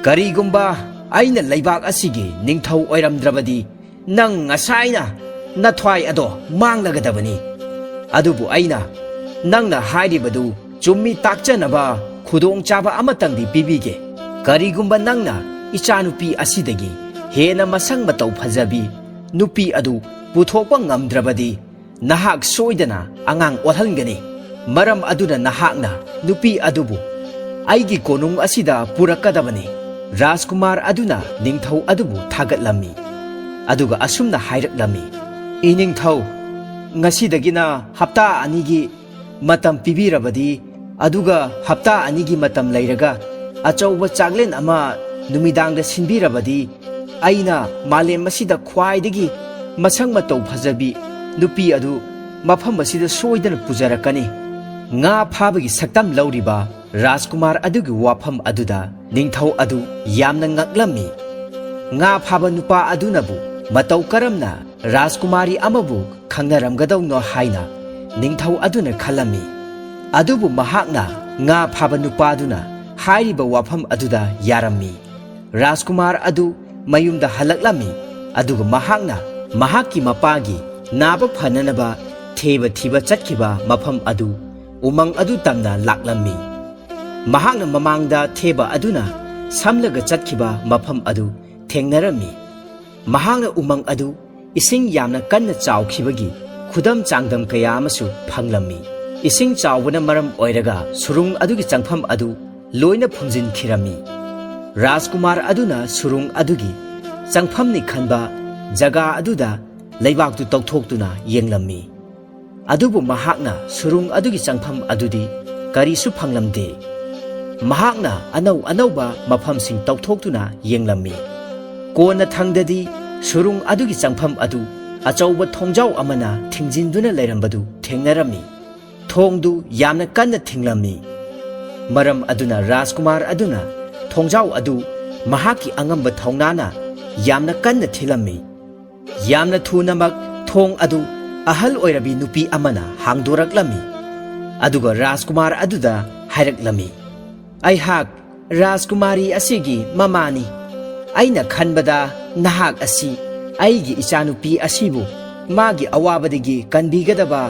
ꯀꯔꯤꯒꯨꯝꯕ ꯑꯩꯅ ꯂꯩꯕꯥꯛ ꯑꯁꯤꯒꯤ ꯅꯤꯡꯊꯧ ꯑꯣꯏꯔꯝꯗ꯭ꯔꯕꯗꯤ ꯅꯪ ꯉꯁꯥꯏꯅ ꯅꯊ꯭ꯋꯥꯏ ꯑꯗꯣ ꯃꯥꯡꯂꯒꯗꯕꯅꯤ꯫ ꯑꯗꯨꯕꯨ ꯑꯩꯅ ꯅꯪꯅ ꯍꯥꯏꯔꯤꯕꯗꯨ ꯆꯨꯝꯃꯤ ꯇꯥꯛꯆꯅꯕ ꯈꯨꯗꯣꯡꯆꯥꯕ ꯑꯃꯇꯪꯗꯤ ꯄꯤꯕꯤꯒꯦ꯫ ꯀꯔꯤꯒꯨꯝꯕ ꯅꯪꯅ ꯏꯆꯥꯅꯨꯄꯤ ꯑꯁꯤꯗꯒꯤ ꯍꯦꯟꯅ ꯃꯁꯛ ꯃꯇꯧ ꯐꯖꯕꯤ ꯅꯨꯄꯤ ꯑꯗꯨ ꯄꯨꯊꯣꯛꯄ ꯉꯝꯗ꯭ꯔꯕꯗꯤ ꯅꯍꯥꯛ ꯁꯣꯏꯗꯅ ꯑꯉꯥꯡ ꯑꯣꯜꯍꯟꯒꯅꯤ꯫ ꯃꯔꯝ ꯑꯗꯨꯅ ꯅꯍꯥꯛꯅ ꯅꯨꯄꯤ ꯑꯗꯨꯕꯨ ꯑꯩꯒꯤ ꯀꯣꯅꯨꯡ ꯑꯁꯤꯗ ꯄꯨꯔꯛꯀꯗꯕꯅꯤ꯫ ꯔꯥꯖꯀꯨꯃꯥꯔ ꯑꯗꯨꯅ ꯅꯤꯡꯊꯧ ꯑꯗꯨꯕꯨ ꯊꯥꯒꯠꯂꯝꯃꯤ꯫ ꯑꯗꯨꯒ ꯑꯁꯨꯝꯅ ꯍꯥꯏꯔꯛꯂꯝꯃꯤ, ꯏꯅꯤꯡꯊꯧ, ꯉꯁꯤꯗꯒꯤꯅ ꯍꯞꯇꯥ 2ꯒꯤ ꯃꯇꯝ ꯄꯤꯕꯤꯔꯕꯗꯤ ꯑꯗꯨꯒ ꯍꯞꯇꯥ 2ꯒꯤ ꯃꯇꯝ ꯂꯩꯔꯒ ꯑꯆꯧꯕ ꯆꯥꯛꯂꯦꯟ ꯑꯃ ꯅꯨꯃꯤꯗꯥꯡꯗ ꯁꯤꯟꯕꯤꯔꯕꯗꯤ ꯑꯩꯅ ꯃꯥꯂꯦꯝ ꯑꯁꯤꯗ ꯈ꯭ꯋꯥꯏꯗꯒꯤ ꯃꯁꯛ ꯃꯇꯧ ꯐꯖꯕꯤ ꯅꯨꯄꯤ ꯑꯗꯨ ꯃꯐꯝ ꯑꯁꯤꯗ ꯁꯣꯏꯗꯅ ꯄꯨꯖꯔꯛꯀꯅꯤ꯫ ꯉꯥ ꯐꯥꯕꯒꯤ ꯁꯛꯇꯝ ꯂꯧꯔꯤꯕ ꯔꯥꯖꯀꯨꯃꯥꯔ ꯑꯗꯨꯒꯤ ꯋꯥꯐꯝ ꯑꯗꯨꯗ ꯅꯤꯡꯊꯧ ꯑꯗꯨ ꯌꯥꯝꯅ ꯉꯛꯂꯝꯃꯤ꯫ ꯉꯥ ꯐꯥꯕ ꯅꯨꯄꯥ ꯑꯗꯨꯅꯕꯨ ꯃꯇꯧ ꯀꯔꯝꯅ ꯔꯥꯖꯀꯨꯃꯥꯔꯤ ꯑꯃꯕꯨ ꯈꯪꯅꯔꯝꯒꯗꯧꯅꯣ ꯍꯥꯏꯅ ꯅꯤꯡꯊꯧ ꯑꯗꯨꯅ ꯈꯜꯂꯝꯃꯤ꯫ ꯑꯗꯨꯕꯨ ꯃꯍꯥꯛꯅ ꯉꯥ ꯐꯥꯕ ꯅꯨꯄꯥꯗꯨꯅ ꯍꯥꯏꯔꯤꯕ ꯋꯥꯐꯝ ꯑꯗꯨꯗ ꯌꯥꯔꯝꯃꯤ꯫ ꯔꯥꯖꯀꯨꯃꯥꯔ ꯑꯗꯨ ꯃꯌꯨꯝꯗ ꯍꯜꯂꯛꯂꯝꯃꯤ ꯑꯗꯨꯒ ꯃꯍꯥꯛꯅ ꯃꯍꯥꯛꯀꯤ ꯃꯄꯥꯒꯤ ꯅꯥꯕ ꯐꯅꯅꯕ ꯊꯦꯕ ꯊꯤꯕ ꯆꯠꯈꯤꯕ ꯃꯐꯝ ꯑꯗꯨ ꯎꯃꯪ ꯑꯗꯨ ꯇꯝꯅ ꯂꯥꯛꯂꯝꯃꯤ꯫ ꯃꯍꯥꯛꯅ ꯃꯃꯥꯡꯗ ꯊꯦꯕ ꯑꯗꯨꯅ ꯁꯝꯂꯒ ꯆꯠꯈꯤꯕ ꯃꯐꯝ ꯑꯗꯨ ꯊꯦꯡꯅꯔꯝꯃꯤ꯫ ꯃꯍꯥꯛꯅ ꯎꯃꯪ ꯑꯗꯨ ꯏꯁꯤꯡ ꯌꯥꯝꯅ ꯀꯟꯅ ꯆꯥꯎꯈꯤꯕꯒꯤ ꯈꯨꯗꯝ ꯆꯥꯡꯗꯝ ꯀꯌꯥ ꯑꯃꯁꯨ ꯐꯪꯂꯝꯃꯤ꯫ ꯏꯁꯤꯡ ꯆꯥꯎꯕꯅ ꯃꯔꯝ ꯑꯣꯏꯔꯒ ꯁꯨꯔꯨꯡ ꯑꯗꯨꯒꯤ ꯆꯪꯐꯝ ꯑꯗꯨ ꯂꯣꯏꯅ ꯐꯨꯝꯖꯤꯟꯈꯤꯔꯝꯃꯤ꯫ ꯔꯥꯖꯀꯨꯃꯥꯔ ꯑꯗꯨꯅ ꯁꯨꯔꯨꯡ ꯑꯗꯨꯒꯤ ꯆꯪꯐꯝꯅꯤ ꯈꯟꯕ ꯖꯒꯥ ꯑꯗꯨꯗ ꯂꯩꯕꯥꯛꯇꯨ ꯇꯧꯊꯣꯛꯇꯨꯅ ꯌꯦꯡꯂꯝꯃꯤ꯫ ꯑꯗꯨꯕꯨ ꯃꯍꯥꯛꯅ ꯁꯨꯔꯨꯡ ꯑꯗꯨꯒꯤ ꯆꯪꯐꯝ ꯑꯗꯨꯗꯤ ꯀꯔꯤꯁꯨ ꯐꯪꯂꯝꯗꯦ꯫ ꯃꯍꯥꯛꯅ ꯑꯅꯧ ꯑꯅꯧꯕ ꯃꯐꯝꯁꯤꯡ ꯇꯧꯊꯣꯛꯇꯨꯅ ꯌꯦꯡꯂꯝꯃꯤ꯫ ꯀꯣꯟꯅ ꯊꯪꯗꯗꯤ ꯁꯨꯔꯨꯡ ꯑꯗꯨꯒꯤ ꯆꯪꯐꯝ ꯑꯗꯨ ꯑꯆꯧꯕ ꯊꯣꯡꯖꯥꯎ ꯑꯃꯅ ꯊꯤꯡꯖꯤꯟꯗꯨꯅ ꯂꯩꯔꯝꯕꯗꯨ ꯊꯦꯡꯅꯔꯝꯃꯤ꯫ ꯊꯣꯡꯗꯨ ꯌꯥꯝꯅ ꯀꯟꯅ ꯊꯤꯡꯂꯝꯃꯤ꯫ ꯃꯔꯝ ꯑꯗꯨꯅ ꯔꯥꯖꯀꯨꯃꯥꯔ ꯑꯗꯨꯅ ꯊꯣꯡꯖꯥꯎ ꯑꯗꯨ ꯃꯍꯥꯛꯀꯤ ꯑꯉꯝꯕ ꯊꯧꯅꯥꯅ ꯌꯥꯝꯅ ꯀꯟꯅ ꯊꯤꯜꯂꯝꯃꯤ꯫ ꯌꯥꯝꯅ ꯊꯨꯅꯃꯛ ꯊꯣꯡ ꯑꯗꯨ ꯑꯍꯜ ꯑꯣꯏꯔꯕꯤ ꯅꯨꯄꯤ ꯑꯃꯅ ꯍꯥꯡꯗꯣꯔꯛꯂꯝꯃꯤ꯫ ꯑꯗꯨꯒ ꯔꯥꯖꯀꯨꯃꯥꯔ ꯑꯗꯨꯗ ꯍꯥꯏꯔꯛꯂꯝꯃꯤ, "ꯑꯩꯍꯥꯛ ꯔꯥꯖꯀꯨꯃꯥꯔꯤ ꯑꯁꯤꯒꯤ ꯃꯃꯥꯅꯤ꯫ ꯑꯩꯅ ꯈꯟꯕꯗ ꯅꯍꯥꯛ ꯑꯁꯤ ꯑꯩꯒꯤ ꯏꯆꯥꯅꯨꯄꯤ ꯑꯁꯤꯕꯨ ꯃꯥꯒꯤ ꯑꯋꯥꯕꯗꯒꯤ ꯀꯟꯕꯤꯒꯗꯕ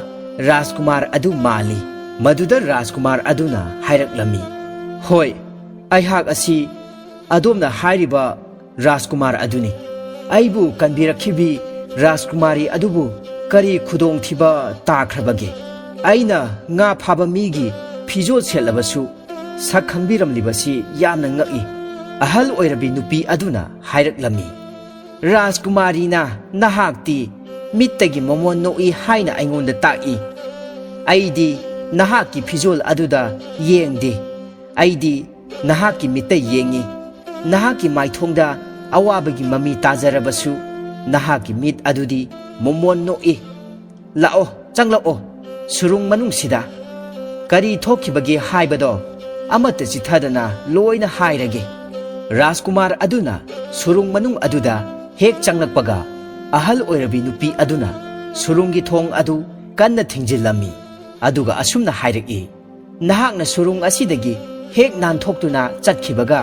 ꯔꯥꯖꯀꯨꯃꯥꯔ ꯑꯗꯨ ꯃꯥꯜꯂꯤ"꯫ ꯃꯗꯨꯗ ꯔꯥꯖꯀꯨꯃꯥꯔ ꯑꯗꯨꯅ ꯍꯥꯏꯔꯛꯂꯝꯃꯤ, "ꯍꯣꯏ, ꯑꯩꯍꯥꯛ ꯑꯁꯤ ꯑꯗꯣꯝꯅ ꯍꯥꯏꯔꯤꯕ ꯔꯥꯖꯀꯨꯃꯥꯔ ꯑꯗꯨꯅꯤ꯫ ꯑꯩꯕꯨ ꯀꯟꯕꯤꯔꯛꯈꯤꯕꯤ ꯔꯥꯖꯀꯨꯃꯥꯔꯤ ꯑꯗꯨꯕꯨ ꯀꯔꯤ ꯈꯨꯗꯣꯡꯊꯤꯕ ꯇꯥꯈ꯭ꯔꯕꯒꯦ? ꯑꯩꯅ ꯉꯥ ꯐꯥꯕ ꯃꯤꯒꯤ ꯐꯤꯖꯣꯜ ꯁꯦꯠꯂꯕꯁꯨ ꯁꯛ ꯈꯪꯕꯤꯔꯝꯂꯤꯕꯁꯤ ꯌꯥꯝꯅ ꯉꯛꯏ"꯫ ꯑꯍꯜ ꯑꯣꯏꯔꯕꯤ ꯅꯨꯄꯤ ꯑꯗꯨꯅ ꯍꯥꯏꯔꯛꯂꯝꯃꯤ, "ꯔꯥꯖꯀꯨꯃꯥꯔꯤꯅ ꯅꯍꯥꯛꯇꯤ ꯃꯤꯠꯇꯒꯤ ꯃꯃꯣꯟ ꯅꯣꯛꯏ ꯍꯥꯏꯅ ꯑꯩꯉꯣꯟꯗ ꯇꯥꯛꯏ꯫ ꯑꯩꯗꯤ ꯅꯍꯥꯛꯀꯤ ꯐꯤꯖꯣꯜ ꯑꯗꯨꯗ ꯌꯦꯡꯗꯦ꯫ ꯑꯩꯗꯤ ꯅꯍꯥꯛꯀꯤ ꯃꯤꯠꯇ ꯌꯦꯡꯏ꯫ ꯅꯍꯥꯛꯀꯤ ꯃꯥꯏꯊꯣꯡꯗ ꯑꯋꯥꯕꯒꯤ ꯃꯃꯤ ꯇꯥꯖꯔꯕꯁꯨ ꯅꯍꯥꯛꯀꯤ ꯃꯤꯠ ꯑꯗꯨꯗꯤ ꯃꯃꯣꯟ ꯅꯣꯛꯏ꯫ ꯂꯥꯛꯑꯣ, ꯆꯪꯂꯛꯑꯣ ꯁꯨꯔꯨꯡ ꯃꯅꯨꯡꯁꯤꯗ꯫ ꯀꯔꯤ ꯊꯣꯛꯈꯤꯕꯒꯦ ꯍꯥꯏꯕꯗꯣ ꯑꯃꯠꯇ ꯆꯤꯊꯗꯅ ꯂꯣꯏꯅ ꯍꯥꯏꯔꯒꯦ"꯫ ꯔꯥꯖꯀꯨꯃꯥꯔ ꯑꯗꯨꯅ ꯁꯨꯔꯨꯡ ꯃꯅꯨꯡ ꯑꯗꯨꯗ ꯍꯦꯛ ꯆꯪꯂꯛꯄꯒ ꯑꯍꯜ ꯑꯣꯏꯔꯕꯤ ꯅꯨꯄꯤ ꯑꯗꯨꯅ ꯁꯨꯔꯨꯡꯒꯤ ꯊꯣꯡ ꯑꯗꯨ ꯀꯟꯅ ꯊꯤꯡꯖꯤꯜꯂꯝꯃꯤ꯫ ꯑꯗꯨꯒ ꯑꯁꯨꯝꯅ ꯍꯥꯏꯔꯛꯏ, "ꯅꯍꯥꯛꯅ ꯁꯨꯔꯨꯡ ꯑꯁꯤꯗꯒꯤ ꯍꯦꯛ ꯅꯥꯟꯊꯣꯛꯇꯨꯅ ꯆꯠꯈꯤꯕꯒ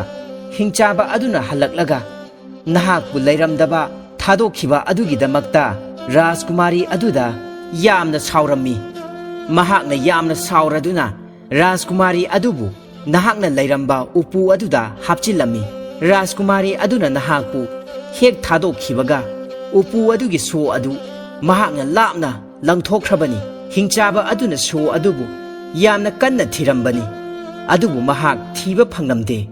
ꯍꯤꯡꯆꯥꯕ ꯑꯗꯨꯅ ꯍꯜꯂꯛꯂꯒ ꯅꯍꯥꯛꯄꯨ ꯂꯩꯔꯝꯗꯕ ꯊꯥꯗꯣꯛꯈꯤꯕ ꯑꯗꯨꯒꯤꯗꯃꯛꯇ ꯔꯥꯖꯀꯨꯃꯥꯔꯤ ꯑꯗꯨꯗ ꯌꯥꯝꯅ ꯁꯥꯎꯔꯝꯃꯤ꯫ ꯃꯍꯥꯛꯅ ꯌꯥꯝꯅ ꯁꯥꯎꯔꯗꯨꯅ ꯔꯥꯖꯀꯨꯃꯥꯔꯤ ꯑꯗꯨꯕꯨ ꯅꯍꯥꯛꯅ ꯂꯩꯔꯝꯕ ꯎꯄꯨ ꯑꯗꯨꯗ ꯍꯥꯞꯆꯤꯜꯂꯝꯃꯤ꯫ ꯔꯥꯖꯀꯨꯃꯥꯔꯤ ꯑꯗꯨꯅ ꯅꯍꯥꯛꯄꯨ ꯍꯦꯛ ꯊꯥꯗꯣꯛꯈꯤꯕꯒ ꯎꯄꯨ ꯑꯗꯨꯒꯤ ꯁꯣ ꯑꯗꯨ ꯃꯍꯥꯛꯅ ꯂꯥꯞꯅ ꯂꯪꯊꯣꯛꯈ꯭ꯔꯕꯅꯤ꯫ ꯍꯤꯡꯆꯥꯕ ꯑꯗꯨꯅ ꯁꯣ ꯑꯗꯨꯕꯨ ꯌꯥꯝꯅ ꯀꯟꯅ ꯊꯤꯔꯝꯕꯅꯤ, ꯑꯗꯨꯕꯨ ꯃꯍꯥꯛ ꯊꯤꯕ ꯐꯪꯂꯝꯗꯦ꯫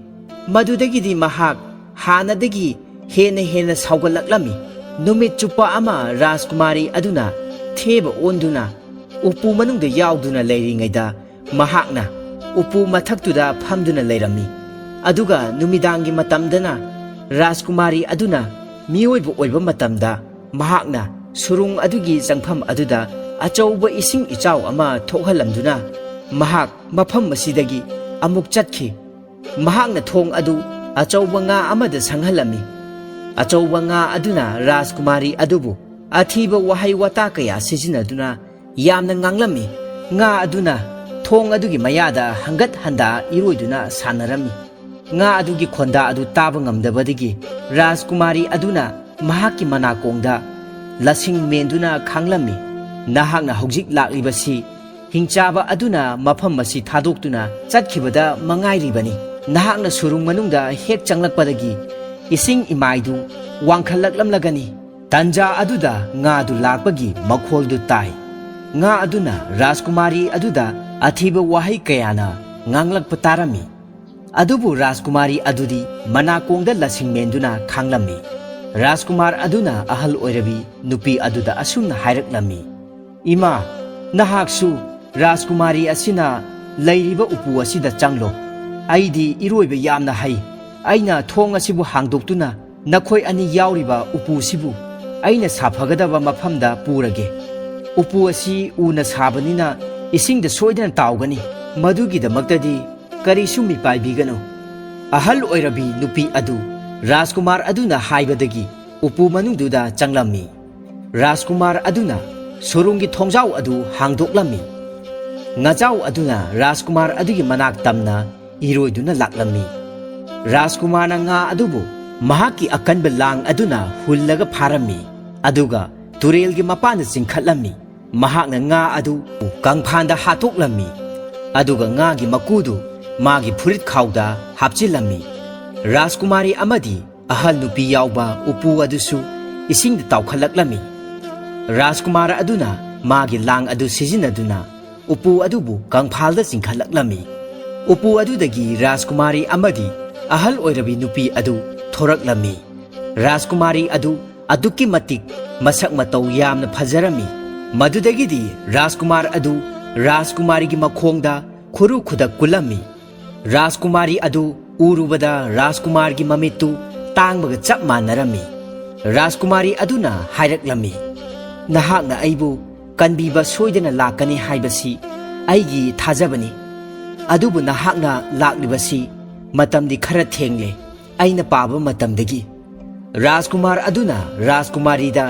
ꯃꯗꯨꯗꯒꯤꯗꯤ ꯃꯍꯥꯛ ꯍꯥꯟꯅꯗꯒꯤ ꯍꯦꯟꯅ ꯁꯥꯎꯒꯠꯂꯛꯂꯝꯃꯤ꯫ ꯅꯨꯃꯤꯠ ꯆꯨꯞꯄ ꯑꯃ ꯔꯥꯖꯀꯨꯃꯥꯔꯤ ꯑꯗꯨꯅ ꯊꯦꯕ ꯑꯣꯟꯗꯨꯅ ꯎꯄꯨ ꯃꯅꯨꯡꯗ ꯌꯥꯎꯗꯨꯅ ꯂꯩꯔꯤꯉꯩꯗ ꯃꯍꯥꯛꯅ ꯎꯄꯨ ꯃꯊꯛꯇꯨꯗ ꯐꯝꯗꯨꯅ ꯂꯩꯔꯝꯃꯤ꯫ ꯑꯗꯨꯒ ꯅꯨꯃꯤꯗꯥꯡꯒꯤ ꯃꯇꯝꯗꯅ ꯔꯥꯖꯀꯨꯃꯥꯔꯤ ꯑꯗꯨꯅ ꯃꯤꯑꯣꯏꯕ ꯑꯣꯏꯕ ꯃꯇꯝꯗ ꯃꯍꯥꯛꯅ ꯁꯨꯔꯨꯡ ꯑꯗꯨꯒꯤ ꯆꯪꯐꯝ ꯑꯗꯨꯗ ꯑꯆꯧꯕ ꯏꯁꯤꯡ ꯏꯆꯥꯎ ꯑꯃ ꯊꯣꯛꯍꯜꯂꯝꯗꯨꯅ ꯃꯍꯥꯛ ꯃꯐꯝ ꯑꯁꯤꯗꯒꯤ ꯑꯃꯨꯛ ꯆꯠꯈꯤ꯫ ꯃꯍꯥꯛꯅ ꯊꯣꯡ ꯑꯗꯨ ꯑꯆꯧꯕ ꯉꯥ ꯑꯃꯗ ꯁꯪꯍꯜꯂꯝꯃꯤ꯫ ꯑꯆꯧꯕ ꯉꯥ ꯑꯗꯨꯅ ꯔꯥꯖꯀꯨꯃꯥꯔꯤ ꯑꯗꯨꯕꯨ ꯑꯊꯤꯕ ꯋꯥꯍꯩ ꯋꯥꯇꯥ ꯀꯌꯥ ꯁꯤꯖꯤꯟꯅꯗꯨꯅ ꯌꯥꯝꯅ ꯉꯥꯡꯂꯝꯃꯤ꯫ ꯉꯥ ꯑꯗꯨꯅ ꯊꯣꯡ ꯑꯗꯨꯒꯤ ꯃꯌꯥꯗ ꯍꯪꯒꯠ ꯍꯟꯗꯥ ꯏꯔꯣꯏꯗꯨꯅ ꯁꯥꯟꯅꯔꯝꯃꯤ꯫ ꯉꯥ ꯑꯗꯨꯒꯤ ꯈꯣꯟꯗꯥ ꯑꯗꯨ ꯇꯥꯕ ꯉꯝꯗꯕꯗꯒꯤ ꯔꯥꯖꯀꯨꯃꯥꯔꯤ ꯑꯗꯨꯅ ꯃꯍꯥꯛꯀꯤ ꯃꯅꯥꯀꯣꯡꯗ ꯂꯁꯤꯡ ꯃꯦꯟꯗꯨꯅ ꯈꯥꯡꯂꯝꯃꯤ, "ꯅꯍꯥꯛꯅ ꯍꯧꯖꯤꯛ ꯂꯥꯛꯂꯤꯕꯁꯤ ꯍꯤꯡꯆꯥꯕ ꯑꯗꯨꯅ ꯃꯐꯝ ꯑꯁꯤ ꯊꯥꯗꯣꯛꯇꯨꯅ ꯆꯠꯈꯤꯕꯗ ꯃꯉꯥꯏꯔꯤꯕꯅꯤ꯫ ꯅꯍꯥꯛꯅ ꯁꯨꯔꯨꯡ ꯃꯅꯨꯡꯗ ꯍꯦꯛ ꯆꯪꯂꯛꯄꯗꯒꯤ ꯏꯁꯤꯡ ꯏꯃꯥꯏꯗꯨ ꯋꯥꯡꯈꯠꯂꯛꯂꯝꯂꯒꯅꯤ"꯫ ꯇꯟꯖꯥ ꯑꯗꯨꯗ ꯉꯥꯗꯨ ꯂꯥꯛꯄꯒꯤ ꯃꯈꯣꯜꯗꯨ ꯇꯥꯏ꯫ ꯉꯥ ꯑꯗꯨꯅ ꯔꯥꯖꯀꯨꯃꯥꯔꯤ ꯑꯗꯨꯗ ꯑꯊꯤꯕ ꯋꯥꯍꯩ ꯀꯌꯥꯅ ꯉꯥꯡꯂꯛꯄ ꯇꯥꯔꯝꯃꯤ꯫ ꯑꯗꯨꯕꯨ ꯔꯥꯖꯀꯨꯃꯥꯔꯤ ꯑꯗꯨꯗꯤ ꯃꯅꯥꯀꯣꯡꯗ ꯂꯁꯤꯡ ꯃꯦꯟꯗꯨꯅ ꯈꯥꯡꯂꯝꯃꯤ꯫ ꯔꯥꯖꯀꯨꯃꯥꯔ ꯑꯗꯨꯅ ꯑꯍꯜ ꯑꯣꯏꯔꯕꯤ ꯅꯨꯄꯤ ꯑꯗꯨꯗ ꯑꯁꯨꯝꯅ ꯍꯥꯏꯔꯛꯂꯝꯃꯤ, "ꯏꯃꯥ, ꯅꯍꯥꯛꯁꯨ ꯔꯥꯖꯀꯨꯃꯥꯔꯤ ꯑꯁꯤꯅ ꯂꯩꯔꯤꯕ ꯎꯄꯨ ꯑꯁꯤꯗ ꯆꯪꯂꯣ꯫ ꯑꯩꯗꯤ ꯏꯔꯣꯏꯕ ꯌꯥꯝꯅ ꯍꯩ꯫ ꯑꯩꯅ ꯊꯣꯡ ꯑꯁꯤꯕꯨ ꯍꯥꯡꯗꯣꯛꯇꯨꯅ nakhoi ani yauriba upu sibu aina safagadaba mafamda purage upu asi una sabanina isingda soidana taugani madugidamaktadi karisu mipaibigano ahal oirabi nupi adu Rajkumar aduna haibadagi upu manungduda changlami Rajkumar aduna surungi thongjau adu hangdoklami ngajau aduna Rajkumar adugi manak tamna iroiduna laklami Rajkumarna nga adubu mahaki akanba lang aduna hullaga pharami aduga turelgi mapana singkhatlami mahakna nga adu kangphanda hatoklami aduga nga gi makudu magi phurit khawda hapchilami Rajkumari amadi ahal nupi yauba upu adusu isingda tawkhalaklami Rajkumar aduna magi lang adu sizinaduna upu adubu kangphalda singkhatlami upu adudagi Rajkumari amadi ahal oirabi nupi adu thoraklami Rajkumari adu aduki matik masak matau yamna phajarami madudagidi Rajkumar adu Rajkumari gi makhongda khuru khudak kulami Rajkumari adu urubada Rajkumar gi mamitu tangbaga chap manarami Rajkumari aduna hairaklami nahakna aibu kanbiba soidana lakani haibasi aigi thajabani adubu nahakna laklibasi matamdi khara thengle aina paba matamdagi Rajkumar aduna Rajkumari da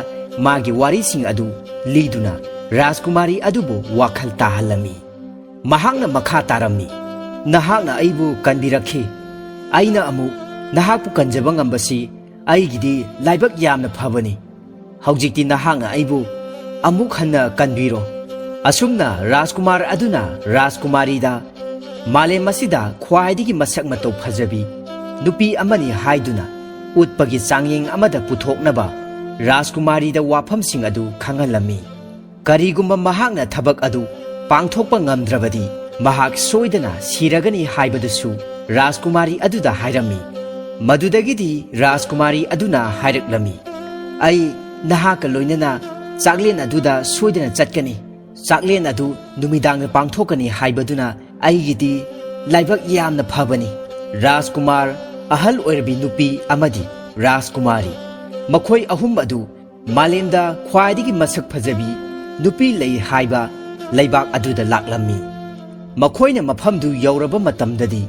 magi wari sing adu liduna Rajkumari adubu wakhal tahalami mahakna makha tarami nahakna aibu kanbirakhi aina amu nahakpu kanjaba ngambasi aigidi laibak yamna phabani haujikti nahakna aibu amuk hanna kanbiro asumna Rajkumar aduna Rajkumari da malem masida khwaidigi masak matau phajabi nupi amani haiduna utpagi changyeng amada puthoknaba Rajkumari da wafam sing adu khangalami karigumba mahakna thabak adu pangthokpa ngamdrabadi mahak soidana siragani haibadusu Rajkumari aduda hairami madudagidi Rajkumari aduna hairaklami ai nahaka loinana chaklen aduda soidana chatkani chaklen adu numidang pangthokani haibaduna aigidi laibak yamna phabani Rajkumar ahal oirabi nupi amadi Rajkumari makhoi ahum adu malemda khwaidigi masak phajabi nupi lei haiba laibak aduda laklami makhoina mafamdu yauraba matamdadi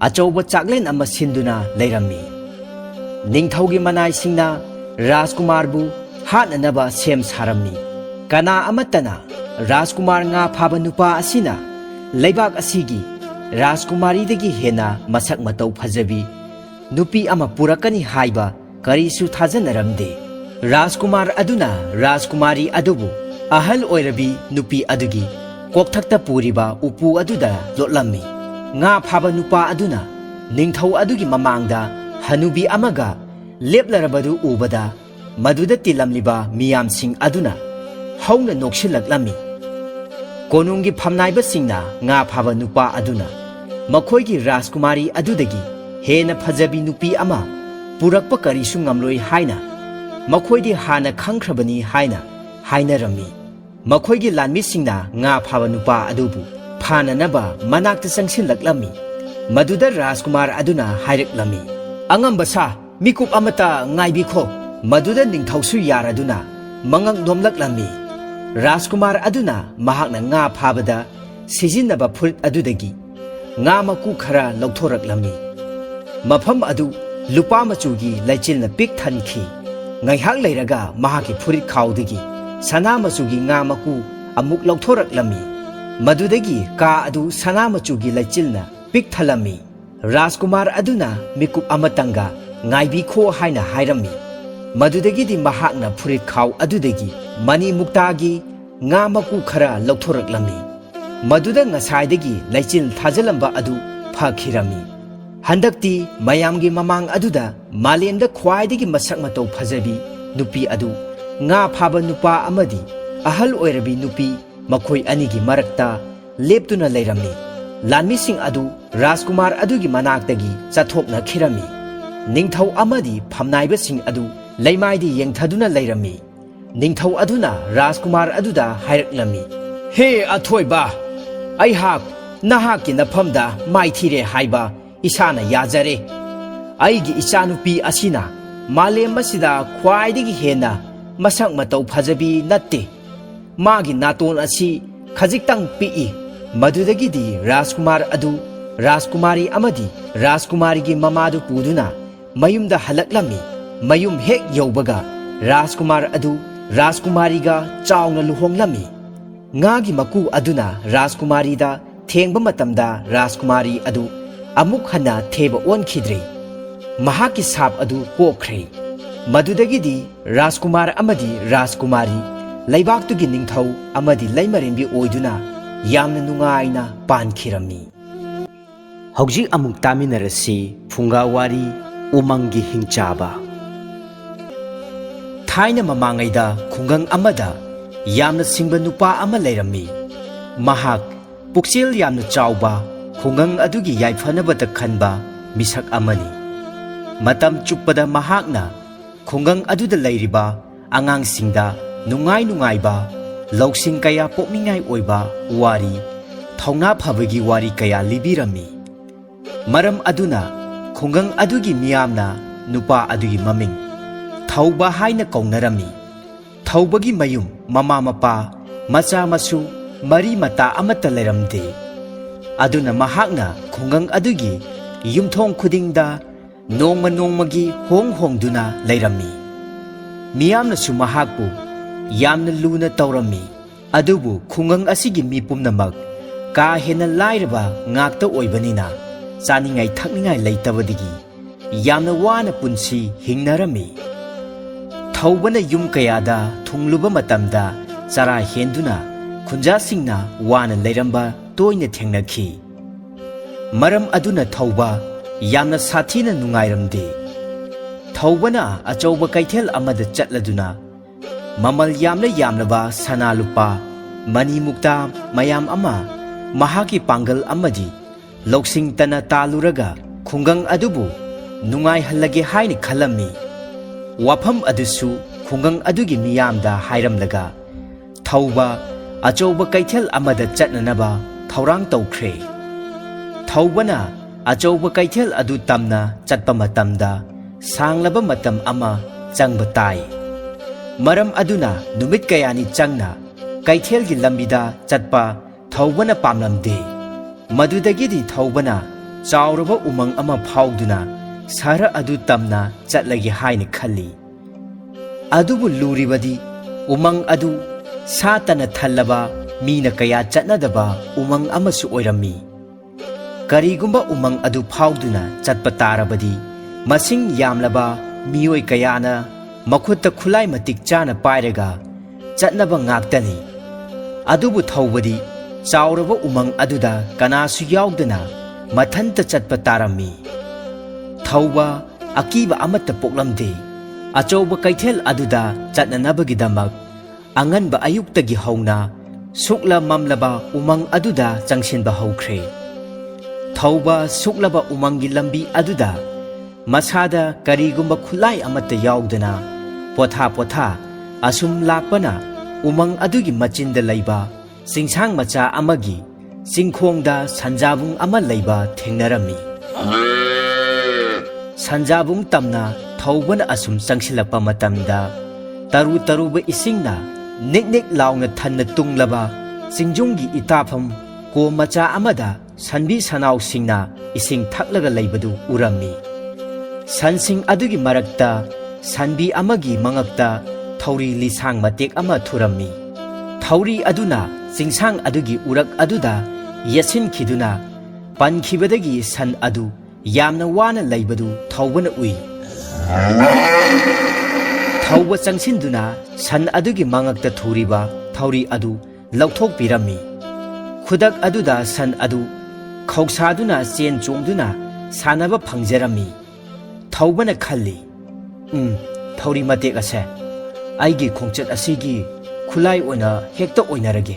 achauba chaklen ama sinduna leirami ningthaugi manai singna Rajkumar bu hatnanaba sem sarami kana amatana Rajkumar nga phaba nupa asina laibak asigi Rajkumari dagi hena masak matau phajabi nupi ama purakani haiba karisu thajanaramde Rajkumar aduna Rajkumari adubu ahal oirabi nupi adugi kokthakta puriba upu aduda lotlami nga phaba nupa aduna ningthau adugi mamangda hanubi amaga leplarabadu ubada maduda tilamliba miyamsing aduna hauna nokshilaklami konungi phamnaiba singna nga phaba nupa aduna makhoigi Rajkumari adudagi hena phajabi nupi ama purakpa karisu ngamloi haina makhoidi hana khangkhrabani haina hainarami makhoigi lanmi singna nga phaba nupa adubu phananaba manakta sangsinlaklami maduda Rajkumar aduna haireklami angamba sa mikup amata ngaibikho maduda ningthausu yaraduna mangak nomlaklami Rajkumar aduna mahakna nga phabada sijinnaba furit adudagi nga maku khara lauthoraklami mafam adu lupa machugi laichilna pik thankhi ngaihak leiraga mahaki furit khawdagi sana machugi nga maku amuk lauthoraklami madudagi ka adu sana machugi laichilna pik thalami Rajkumar aduna mikup amatanga ngaibi kho haina hairami madudagi di mahakna furit khaw adudagi mani muktagi nga maku khara lauthoraklami maduda ngasaidagi laichil thajalamba adu phakhirami handakti mayamgi mamang aduda malemda khwaidagi masak matau phajabi nupi adu nga phaba nupa amadi ahal oirabi nupi makhoi anigi marakta leptuna leirami lanmi sing adu Rajkumar adugi manaktagi chathokna khirami ningthau amadi phamnaiba sing adu leimaidi yengthaduna leirami ningthau aduna Rajkumar aduda hairaklami he athoiba aihak nahaki nafamda maithire haiba isana yajare aigi ichanupi asina ꯃꯥꯂꯦꯝ ꯑꯁꯤꯗ ꯈ꯭ꯋꯥꯏꯗꯒꯤ ꯍꯦꯟꯅ ꯃꯁꯛ ꯃꯇꯧ ꯐꯖꯕꯤ ꯅꯠꯇꯦ, ꯃꯥꯒꯤ ꯅꯥꯇꯣꯟ ꯑꯁꯤ ꯈꯖꯤꯛꯇꯪ ꯄꯤꯛꯏ꯫ ꯃꯗꯨꯗꯒꯤꯗꯤ ꯔꯥꯖꯀꯨꯃꯥꯔ ꯑꯗꯨ ꯔꯥꯖꯀꯨꯃꯥꯔꯤ ꯑꯃꯗꯤ ꯔꯥꯖꯀꯨꯃꯥꯔꯤꯒꯤ ꯃꯃꯥꯗꯨ ꯄꯨꯗꯨꯅ ꯃꯌꯨꯝꯗ ꯍꯜꯂꯛꯂꯝꯃꯤ꯫ ꯃꯌꯨꯝ ꯍꯦꯛ ꯌꯧꯕꯒ ꯔꯥꯖꯀꯨꯃꯥꯔ ꯑꯗꯨ ꯔꯥꯖꯀꯨꯃꯥꯔꯤꯒ ꯆꯥꯎꯅ ꯂꯨꯍꯣꯡꯂꯝꯃꯤ꯫ ꯉꯥꯒꯤ ꯃꯀꯨ ꯑꯗꯨꯅ ꯔꯥꯖꯀꯨꯃꯥꯔꯤꯗ ꯊꯦꯡꯕ ꯃꯇꯝꯗ ꯔꯥꯖꯀꯨꯃꯥꯔꯤ ꯑꯗꯨ ꯑꯃꯨꯛ ꯍꯟꯅ ꯊꯦꯕ ꯑꯣꯟꯈꯤꯗ꯭ꯔꯦ, ꯃꯍꯥꯛꯀꯤ ꯁꯥꯞ ꯑꯗꯨ ꯀꯣꯛꯈ꯭ꯔꯦ꯫ ꯃꯗꯨꯗꯒꯤꯗꯤ ꯔꯥꯖꯀꯨꯃꯥꯔ ꯑꯃꯗꯤ ꯔꯥꯖꯀꯨꯃꯥꯔꯤ ꯂꯩꯕꯥꯛꯇꯨꯒꯤ ꯅꯤꯡꯊꯧ ꯑꯃꯗꯤ ꯂꯩꯃꯔꯦꯟꯕꯤ ꯑꯣꯏꯗꯨꯅ ꯌꯥꯝꯅ ꯅꯨꯡꯉꯥꯏꯅ ꯄꯥꯟꯈꯤꯔꯝꯃꯤ꯫ ꯍꯧꯖꯤꯛ ꯑꯃꯨꯛ ꯇꯥꯃꯤꯟꯅꯔꯁꯤ ꯐꯨꯡꯒꯥꯋꯥꯔꯤ ꯎꯃꯪꯒꯤ ꯍꯤꯡꯆꯥꯕ꯫ ꯊꯥꯏꯅ ꯃꯃꯥꯡꯉꯩꯗ ꯈꯨꯡꯒꯪ ꯑꯃꯗ ꯌꯥꯝꯅ ꯁꯤꯡꯕ ꯅꯨꯄꯥ ꯑꯃ ꯂꯩꯔꯝꯃꯤ꯫ ꯃꯍꯥꯛ ꯄꯨꯛꯆꯦꯜ ꯌꯥꯝꯅ ꯆꯥꯎꯕ, ꯈꯨꯡꯒꯪ ꯑꯗꯨꯒꯤ ꯌꯥꯏꯐꯅꯕꯇ ꯈꯟꯕ ꯃꯤꯁꯛ ꯑꯃꯅꯤ꯫ ꯃꯇꯝ ꯆꯨꯞꯄꯗ ꯃꯍꯥꯛꯅ ꯈꯨꯡꯒꯪ ꯑꯗꯨꯗ ꯂꯩꯔꯤꯕ ꯑꯉꯥꯡꯁꯤꯡꯗ ꯅꯨꯡꯉꯥꯏ-ꯅꯨꯡꯉꯥꯏꯕ, ꯂꯧꯁꯤꯡ ꯀꯌꯥ ꯄꯣꯛꯅꯤꯡꯉꯥꯏ ꯑꯣꯏꯕ ꯋꯥꯔꯤ, ꯊꯧꯅꯥ ꯐꯕꯒꯤ ꯋꯥꯔꯤ ꯀꯌꯥ ꯂꯤꯕꯤꯔꯝꯃꯤ꯫ ꯃꯔꯝ ꯑꯗꯨꯅ ꯈꯨꯡꯒꯪ ꯑꯗꯨꯒꯤ ꯃꯤꯌꯥꯝꯅ ꯅꯨꯄꯥ ꯑꯗꯨꯒꯤ ꯃꯃꯤꯡ ꯊꯧꯕ ꯍꯥꯏꯅ ꯀꯧꯅꯔꯝꯃꯤ꯫ ꯊꯧꯕꯒꯤ ꯃꯌꯨꯝ ꯃꯃꯥ ꯃꯄꯥ ꯃꯆꯥ ꯃꯁꯨ ꯃꯔꯤ ꯃꯇꯥ ꯑꯃꯠꯇ ꯂꯩꯔꯝꯗꯦ꯫ ꯑꯗꯨꯅ ꯃꯍꯥꯛꯅ ꯈꯨꯡꯒꯪ ꯑꯗꯨꯒꯤ ꯌꯨꯝꯊꯣꯡ ꯈꯨꯗꯤꯡꯗ ꯅꯣꯡꯃ ꯅꯣꯡꯃꯒꯤ ꯍꯣꯡꯗꯨꯅ ꯂꯩꯔꯝꯃꯤ꯫ ꯃꯤꯌꯥꯝꯅꯁꯨ ꯃꯍꯥꯛꯄꯨ ꯌꯥꯝꯅ ꯂꯨꯅ ꯇꯧꯔꯝꯃꯤ꯫ ꯑꯗꯨꯕꯨ ꯈꯨꯡꯒꯪ ꯑꯁꯤꯒꯤ ꯃꯤ ꯄꯨꯝꯅꯃꯛ ꯀꯥ ꯍꯦꯟꯅ ꯂꯥꯏꯔꯕ ꯉꯥꯛꯇ ꯑꯣꯏꯕꯅꯤꯅ ꯆꯥꯅꯤꯡꯉꯥꯏ ꯊꯛꯅꯤꯡꯉꯥꯏ ꯂꯩꯇꯕꯗꯒꯤ ꯌꯥꯝꯅ ꯋꯥꯅ ꯄꯨꯟꯁꯤ ꯍꯤꯡꯅꯔꯝꯃꯤ꯫ ꯊꯧꯕꯅ ꯌꯨꯝ ꯀꯌꯥꯗ ꯊꯨꯡꯂꯨꯕ ꯃꯇꯝꯗ ꯆꯔꯥ ꯍꯦꯟꯗꯨꯅ ꯈꯨꯟꯖꯥꯁꯤꯡꯅ ꯋꯥꯅ ꯂꯩꯔꯝꯕ ꯇꯣꯏꯅ ꯊꯦꯡꯅꯈꯤ꯫ ꯃꯔꯝ ꯑꯗꯨꯅ ꯊꯧꯕ ꯌꯥꯝꯅ ꯁꯥꯊꯤꯅ ꯅꯨꯡꯉꯥꯏꯔꯝꯗꯦ꯫ ꯊꯧꯕꯅ ꯑꯆꯧꯕ ꯀꯩꯊꯦꯜ ꯑꯃꯗ ꯆꯠꯂꯗꯨꯅ ꯃꯃꯜ ꯌꯥꯝꯅ ꯌꯥꯝꯂꯕ ꯁꯅꯥ ꯂꯨꯄꯥ, ꯃꯅꯤ ꯃꯨꯛꯇꯥ ꯃꯌꯥꯝ ꯑꯃ ꯃꯍꯥꯛꯀꯤ ꯄꯥꯡꯒꯜ ꯑꯃꯗꯤ ꯂꯧꯁꯤꯡ ꯇꯅ ꯇꯥꯜꯂꯨꯔꯒ ꯈꯨꯡꯒꯪ ꯑꯗꯨꯕꯨ ꯅꯨꯡꯉꯥꯏꯍꯜꯂꯒꯦ ꯍꯥꯏꯅ ꯈꯜꯂꯝꯃꯤ꯫ ꯋꯥꯐꯝ ꯑꯗꯨꯁꯨ ꯈꯨꯡꯒꯪ ꯑꯗꯨꯒꯤ ꯃꯤꯌꯥꯝꯗ ꯍꯥꯏꯔꯝꯂꯒ ꯊꯧꯕ ꯑꯆꯧꯕ ꯀꯩꯊꯦꯜ ꯑꯃꯗ ꯆꯠꯅꯅꯕ ꯊꯧꯔꯥꯡ ꯇꯧꯈ꯭ꯔꯦ꯫ ꯊꯧꯕꯅ ꯑꯆꯧꯕ ꯀꯩꯊꯦꯜ ꯑꯗꯨ ꯇꯝꯅ ꯆꯠꯄ ꯃꯇꯝꯗ ꯁꯥꯡꯂꯕ ꯃꯇꯝ ꯑꯃ ꯆꯪꯕ ꯇꯥꯏ꯫ ꯃꯔꯝ ꯑꯗꯨꯅ ꯅꯨꯃꯤꯠ ꯀꯌꯥꯅꯤ ꯆꯪꯅ ꯀꯩꯊꯦꯜꯒꯤ ꯂꯝꯕꯤꯗ ꯆꯠꯄ ꯊꯧꯕꯅ ꯄꯥꯝꯂꯝꯗꯦ꯫ ꯃꯗꯨꯗꯒꯤꯗꯤ ꯊꯧꯕꯅ ꯆꯥꯎꯔꯕ ꯎꯃꯪ ꯑꯃ ꯐꯥꯎꯗꯨꯅ ꯁꯍꯔ ꯑꯗꯨ ꯇꯝꯅ ꯆꯠꯂꯒꯦ ꯍꯥꯏꯅ ꯈꯜꯂꯤ꯫ ꯑꯗꯨꯕꯨ ꯂꯨꯔꯤꯕꯗꯤ ꯎꯃꯪ ꯑꯗꯨ ꯁꯥ ꯇꯅ ꯊꯜꯂꯕ, ꯃꯤꯅ ꯀꯌꯥ ꯆꯠꯅꯗꯕ ꯎꯃꯪ ꯑꯃꯁꯨ ꯑꯣꯏꯔꯝꯃꯤ꯫ ꯀꯔꯤꯒꯨꯝꯕ ꯎꯃꯪ ꯑꯗꯨ ꯐꯥꯎꯗꯨꯅ ꯆꯠꯄ ꯇꯥꯔꯕꯗꯤ ꯃꯁꯤꯡ ꯌꯥꯝꯂꯕ ꯃꯤꯑꯣꯏ ꯀꯌꯥꯅ ꯃꯈꯨꯠꯇ ꯈꯨꯠꯂꯥꯏ ꯃꯇꯤꯛ ꯆꯥꯅ ꯄꯥꯏꯔꯒ ꯆꯠꯅꯕ ꯉꯥꯛꯇꯅꯤ꯫ ꯑꯗꯨꯕꯨ ꯊꯧꯕꯗꯤ ꯆꯥꯎꯔꯕ ꯎꯃꯪ ꯑꯗꯨꯗ ꯀꯅꯥꯁꯨ ꯌꯥꯎꯗꯅ ꯃꯊꯟꯇ ꯆꯠꯄ ꯇꯥꯔꯝꯃꯤ꯫ ꯊꯧꯕ ꯑꯀꯤꯕ ꯑꯃꯠꯇ ꯄꯣꯛꯂꯝꯗꯦ꯫ ꯑꯆꯧꯕ ꯀꯩꯊꯦꯜ ꯑꯗꯨꯗ ꯆꯠꯅꯅꯕꯒꯤꯗꯃꯛ ꯑꯉꯟꯕ ꯑꯌꯨꯛꯇꯒꯤ ꯍꯧꯅ ꯁꯨꯛꯂ ꯃꯝꯂꯕ ꯎꯃꯪ ꯑꯗꯨꯗ ꯆꯪꯁꯤꯟꯕ ꯍꯧꯈ꯭ꯔꯦ꯫ ꯊꯧꯕ ꯁꯨꯛꯂꯕ ꯎꯃꯪꯒꯤ ꯂꯝꯕꯤ ꯑꯗꯨꯗ ꯃꯁꯥꯗ ꯀꯔꯤꯒꯨꯝꯕ ꯈꯨꯠꯂꯥꯏ ꯑꯃꯠꯇ ꯌꯥꯎꯗꯅ ꯄꯣꯊꯥ ꯑꯁꯨꯝ ꯂꯥꯛꯄꯅ ꯎꯃꯪ ꯑꯗꯨꯒꯤ ꯃꯆꯤꯟꯗ ꯂꯩꯕ ꯆꯤꯡꯁꯥꯡ ꯃꯆꯥ ꯑꯃꯒꯤ ꯆꯤꯡꯈꯣꯡꯗ ꯁꯟꯖꯥꯕꯨꯡ ꯑꯃ ꯂꯩꯕ ꯊꯦꯡꯅꯔꯝꯃꯤ꯫ ꯁꯟꯖꯥꯕꯨꯡ ꯇꯝꯅ ꯊꯧꯕꯅ ꯑꯁꯨꯝ ꯆꯪꯁꯤꯜꯂꯛꯄ ꯃꯇꯝꯗ ꯇꯔꯨ ꯇꯔꯨꯕ ꯏꯁꯤꯡꯅ ꯅꯤꯛ ꯅꯤꯛ ꯂꯥꯎꯅ ꯊꯟꯅ ꯇꯨꯡꯂꯕ ꯆꯤꯡꯖꯨꯡꯒꯤ ꯏꯇꯥꯐꯝ ꯀꯣꯝ ꯃꯆꯥ ꯑꯃꯗ ꯁꯟꯕꯤ ꯁꯟꯅꯥꯎꯁꯤꯡꯅ ꯏꯁꯤꯡ ꯊꯛꯂꯒ ꯂꯩꯕꯗꯨ ꯎꯔꯝꯃꯤ꯫ ꯁꯟꯁꯤꯡ ꯑꯗꯨꯒꯤ ꯃꯔꯛꯇ ꯁꯟꯕꯤ ꯑꯃꯒꯤ ꯃꯉꯛꯇ ꯊꯧꯔꯤ ꯂꯤꯁꯥꯡ ꯃꯇꯦꯛ ꯑꯃ ꯊꯨꯔꯝꯃꯤ꯫ ꯊꯧꯔꯤ ꯑꯗꯨꯅ ꯆꯤꯡꯁꯥꯡ ꯑꯗꯨꯒꯤ ꯎꯔꯛ ꯑꯗꯨꯗ ꯌꯦꯠꯁꯤꯟꯈꯤꯗꯨꯅ ꯄꯟꯈꯤꯕꯗꯒꯤ ꯁꯟ ꯑꯗꯨ ꯌꯥꯝꯅ ꯋꯥꯅ ꯂꯩꯕꯗꯨ ꯊꯧꯕꯅ ꯎꯏ꯫ ꯊꯧꯕ ꯆꯪꯁꯤꯟꯗꯨꯅ ꯁꯟ ꯑꯗꯨꯒꯤ ꯃꯉꯛꯇ ꯊꯨꯔꯤꯕ ꯊꯧꯔꯤ ꯑꯗꯨ ꯂꯧꯊꯣꯛꯄꯤꯔꯝꯃꯤ꯫ ꯈꯨꯗꯛ ꯑꯗꯨꯗ ꯁꯟ ꯑꯗꯨ ꯈꯧꯁꯥꯗꯨꯅ ꯆꯦꯟ ꯆꯣꯡꯗꯨꯅ ꯁꯥꯟꯅꯕ ꯐꯪꯖꯔꯝꯃꯤ꯫ ꯊꯧꯕꯅ ꯈꯜꯂꯤ, ꯊꯧꯔꯤ ꯃꯇꯦꯛ ꯑꯁꯦ ꯑꯩꯒꯤ ꯈꯣꯡꯆꯠ ꯑꯁꯤꯒꯤ ꯈꯨꯠꯂꯥꯏ ꯑꯣꯏꯅ ꯍꯦꯛꯇ ꯑꯣꯏꯅꯔꯒꯦ꯫